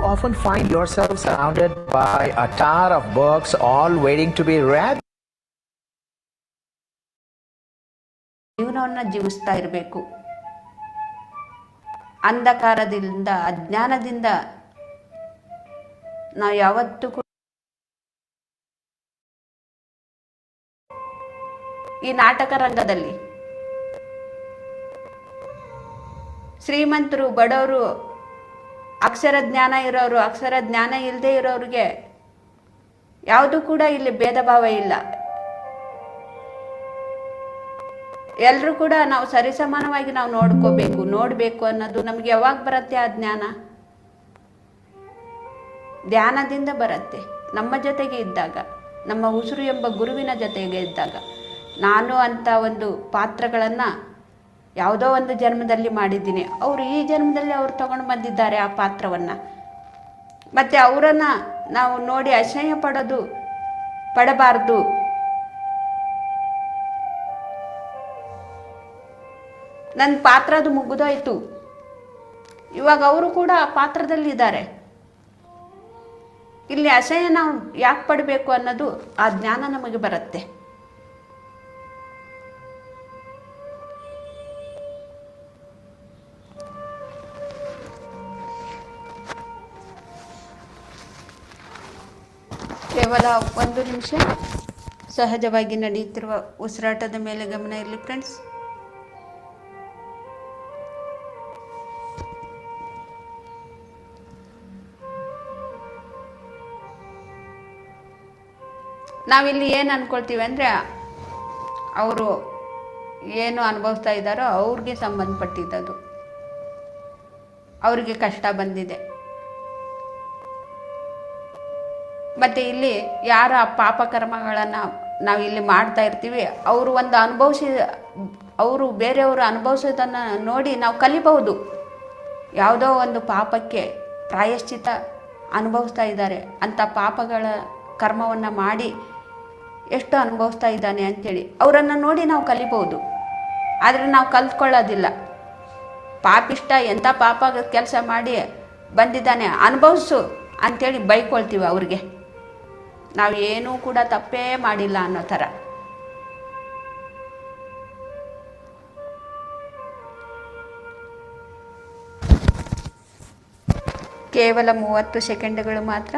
often find yourself surrounded by a tower of books all waiting to be read? ಜೀವನವನ್ನು ಜೀವಿಸ್ತಾ ಇರಬೇಕು. ಅಂಧಕಾರದಿಂದ, ಅಜ್ಞಾನದಿಂದ ನಾವು ಯಾವತ್ತೂ ಕೂಡ ಈ ನಾಟಕ ರಂಗದಲ್ಲಿ ಶ್ರೀಮಂತರು, ಬಡವರು, ಅಕ್ಷರ ಜ್ಞಾನ ಇರೋರು, ಅಕ್ಷರ ಜ್ಞಾನ ಇಲ್ಲದೆ ಇರೋರಿಗೆ ಯಾವುದು ಕೂಡ ಇಲ್ಲಿ ಭೇದ ಭಾವ ಇಲ್ಲ. ಎಲ್ಲರೂ ಕೂಡ ನಾವು ಸರಿಸಮಾನವಾಗಿ ನಾವು ನೋಡಬೇಕು ಅನ್ನೋದು ನಮಗೆ ಯಾವಾಗ ಬರುತ್ತೆ? ಆ ಜ್ಞಾನ ಧ್ಯಾನದಿಂದ ಬರುತ್ತೆ. ನಮ್ಮ ಜೊತೆಗೆ ಇದ್ದಾಗ, ನಮ್ಮ ಉಸಿರು ಎಂಬ ಗುರುವಿನ ಜೊತೆಗೆ ಇದ್ದಾಗ. ನಾನು ಅಂತ ಒಂದು ಪಾತ್ರಗಳನ್ನು ಯಾವುದೋ ಒಂದು ಜನ್ಮದಲ್ಲಿ ಮಾಡಿದ್ದೀನಿ, ಅವರು ಈ ಜನ್ಮದಲ್ಲಿ ಅವರು ತಗೊಂಡು ಬಂದಿದ್ದಾರೆ ಆ ಪಾತ್ರವನ್ನು. ಮತ್ತು ಅವರನ್ನು ನಾವು ನೋಡಿ ಅಸಹ್ಯ ಪಡಬಾರ್ದು. ನನ್ನ ಪಾತ್ರ ಅದು ಮುಗಿದೋಯ್ತು, ಇವಾಗ ಅವರು ಕೂಡ ಆ ಪಾತ್ರದಲ್ಲಿದ್ದಾರೆ, ಇಲ್ಲಿ ಅಸಹ್ಯ ನಾವು ಯಾಕೆ ಪಡಬೇಕು ಅನ್ನೋದು ಆ ಜ್ಞಾನ ನಮಗೆ ಬರುತ್ತೆ. ಕೇವಲ 1 ನಿಮಿಷ ಸಹಜವಾಗಿ ನಡೆಯುತ್ತಿರುವ ಉಸಿರಾಟದ ಮೇಲೆ ಗಮನ ಇರಲಿ ಫ್ರೆಂಡ್ಸ್. ನಾವಿಲ್ಲಿ ಏನು ಅಂದ್ಕೊಳ್ತೀವಿ ಅಂದರೆ, ಅವರು ಏನು ಅನುಭವಿಸ್ತಾ ಇದ್ದಾರೋ ಅವ್ರಿಗೆ ಸಂಬಂಧಪಟ್ಟಿದ್ದದು, ಅವರಿಗೆ ಕಷ್ಟ ಬಂದಿದೆ. ಮತ್ತು ಇಲ್ಲಿ ಯಾರ ಪಾಪಕರ್ಮಗಳನ್ನು ನಾವು ಇಲ್ಲಿ ಮಾಡ್ತಾ ಇರ್ತೀವಿ, ಅವರು ಬೇರೆಯವರು ಅನುಭವಿಸೋದನ್ನು ನೋಡಿ ನಾವು ಕಲಿಬಹುದು. ಯಾವುದೋ ಒಂದು ಪಾಪಕ್ಕೆ ಪ್ರಾಯಶ್ಚಿತ್ತ ಅನುಭವಿಸ್ತಾ ಇದ್ದಾರೆ, ಅಂಥ ಪಾಪಗಳ ಕರ್ಮವನ್ನು ಮಾಡಿ ಎಷ್ಟು ಅನುಭವಿಸ್ತಾ ಇದ್ದಾನೆ ಅಂಥೇಳಿ ಅವರನ್ನು ನೋಡಿ ನಾವು ಕಲಿಬಹುದು. ಆದರೆ ನಾವು ಕಲ್ತ್ಕೊಳ್ಳೋದಿಲ್ಲ. ಪಾಪಿಷ್ಟ ಎಂಥ ಪಾಪ ಕೆಲಸ ಮಾಡಿ ಬಂದಿದ್ದಾನೆ, ಅನುಭವಿಸು ಅಂಥೇಳಿ ಬೈಕೊಳ್ತೀವಿ ಅವ್ರಿಗೆ. ನಾವು ಏನೂ ಕೂಡ ತಪ್ಪೇ ಮಾಡಿಲ್ಲ ಅನ್ನೋ ಥರ. ಕೇವಲ 30 ಸೆಕೆಂಡ್ಗಳು ಮಾತ್ರ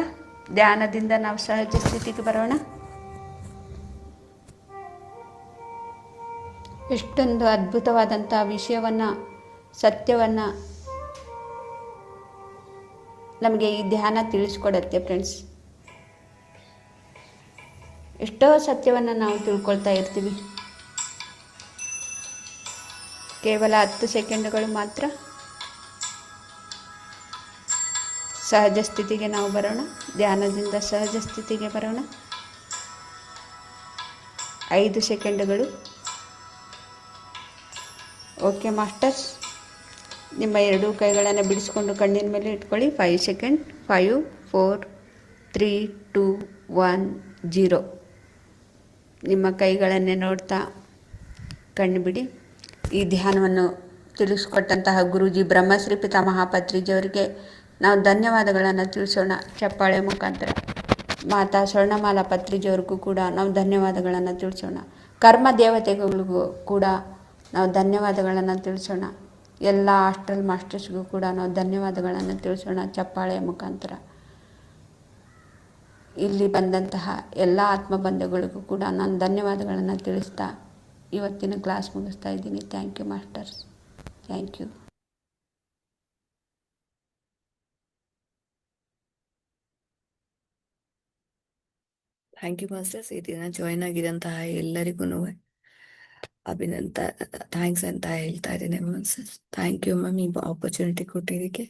ಧ್ಯಾನದಿಂದ ನಾವು ಸಹಜ ಸ್ಥಿತಿಗೆ ಬರೋಣ. ಎಷ್ಟೊಂದು ಅದ್ಭುತವಾದಂಥ ವಿಷಯವನ್ನು, ಸತ್ಯವನ್ನು ನಮಗೆ ಈ ಧ್ಯಾನ ತಿಳಿಸ್ಕೊಡುತ್ತೆ ಫ್ರೆಂಡ್ಸ್. ಎಷ್ಟೋ ಸತ್ಯವನ್ನು ನಾವು ತಿಳ್ಕೊಳ್ತಾ ಇರ್ತೀವಿ. ಕೇವಲ 10 ಸೆಕೆಂಡ್ಗಳು ಮಾತ್ರ ಸಹಜ ಸ್ಥಿತಿಗೆ ನಾವು ಬರೋಣ. ಧ್ಯಾನದಿಂದ ಸಹಜ ಸ್ಥಿತಿಗೆ ಬರೋಣ. 5 ಸೆಕೆಂಡ್ಗಳು. ಓಕೆ ಮಾಸ್ಟರ್ಸ್, ನಿಮ್ಮ 2 ಕೈಗಳನ್ನು ಬಿಡಿಸ್ಕೊಂಡು ಕಣ್ಣಿನ ಮೇಲೆ ಇಟ್ಕೊಳ್ಳಿ. 5 ಸೆಕೆಂಡ್. 5, 4, 3, 2, 1, 0. ನಿಮ್ಮ ಕೈಗಳನ್ನೇ ನೋಡ್ತಾ ಕಣ್ಣು ಬಿಡಿ. ಈ ಧ್ಯಾನವನ್ನು ತಿಳಿಸ್ಕೊಟ್ಟಂತಹ ಗುರೂಜಿ ಬ್ರಹ್ಮಶ್ರೀ ಪಿತಾಮಹ ಪತ್ರಿಜಿಯವರಿಗೆ ನಾವು ಧನ್ಯವಾದಗಳನ್ನು ತಿಳಿಸೋಣ ಚಪ್ಪಾಳೆ ಮುಖಾಂತರ. ಮಾತಾ ಸ್ವರ್ಣಮಾಲಾ ಪತ್ರಿಜಿಯವ್ರಿಗೂ ಕೂಡ ನಾವು ಧನ್ಯವಾದಗಳನ್ನು ತಿಳಿಸೋಣ. ಕರ್ಮ ದೇವತೆಗಳಿಗೂ ಕೂಡ ನಾವು ಧನ್ಯವಾದಗಳನ್ನು ತಿಳಿಸೋಣ. ಎಲ್ಲ ಹಾಸ್ಟೆಲ್ ಮಾಸ್ಟರ್ಸ್ಗೂ ಕೂಡ ನಾವು ಧನ್ಯವಾದಗಳನ್ನು ತಿಳಿಸೋಣ ಚಪ್ಪಾಳೆಯ ಮುಖಾಂತರ. ಇಲ್ಲಿ ಬಂದಂತಹ ಎಲ್ಲ ಆತ್ಮಬಂಧುಗಳಿಗೂ ಕೂಡ ನಾನು ಧನ್ಯವಾದಗಳನ್ನು ತಿಳಿಸ್ತಾ ಇವತ್ತಿನ ಕ್ಲಾಸ್ ಮುಗಿಸ್ತಾ ಇದ್ದೀನಿ. Thank you masters. Thank you. Thank you masters. ಈ ದಿನ ಜಾಯ್ನ್ ಆಗಿದಂತಹ ಎಲ್ಲರಿಗೂ ಥ್ಯಾಂಕ್ಸ್ ಅಂತ ಹೇಳ್ತಾ ಇದ್ದೀನಿ ಮಾಸ್ಟರ್ಸ್. ಥ್ಯಾಂಕ್ ಯು ಮ್ಯಾಮ್, ಈ ಆಪರ್ಚುನಿಟಿ ಕೊಟ್ಟಿದ್ದಕ್ಕೆ.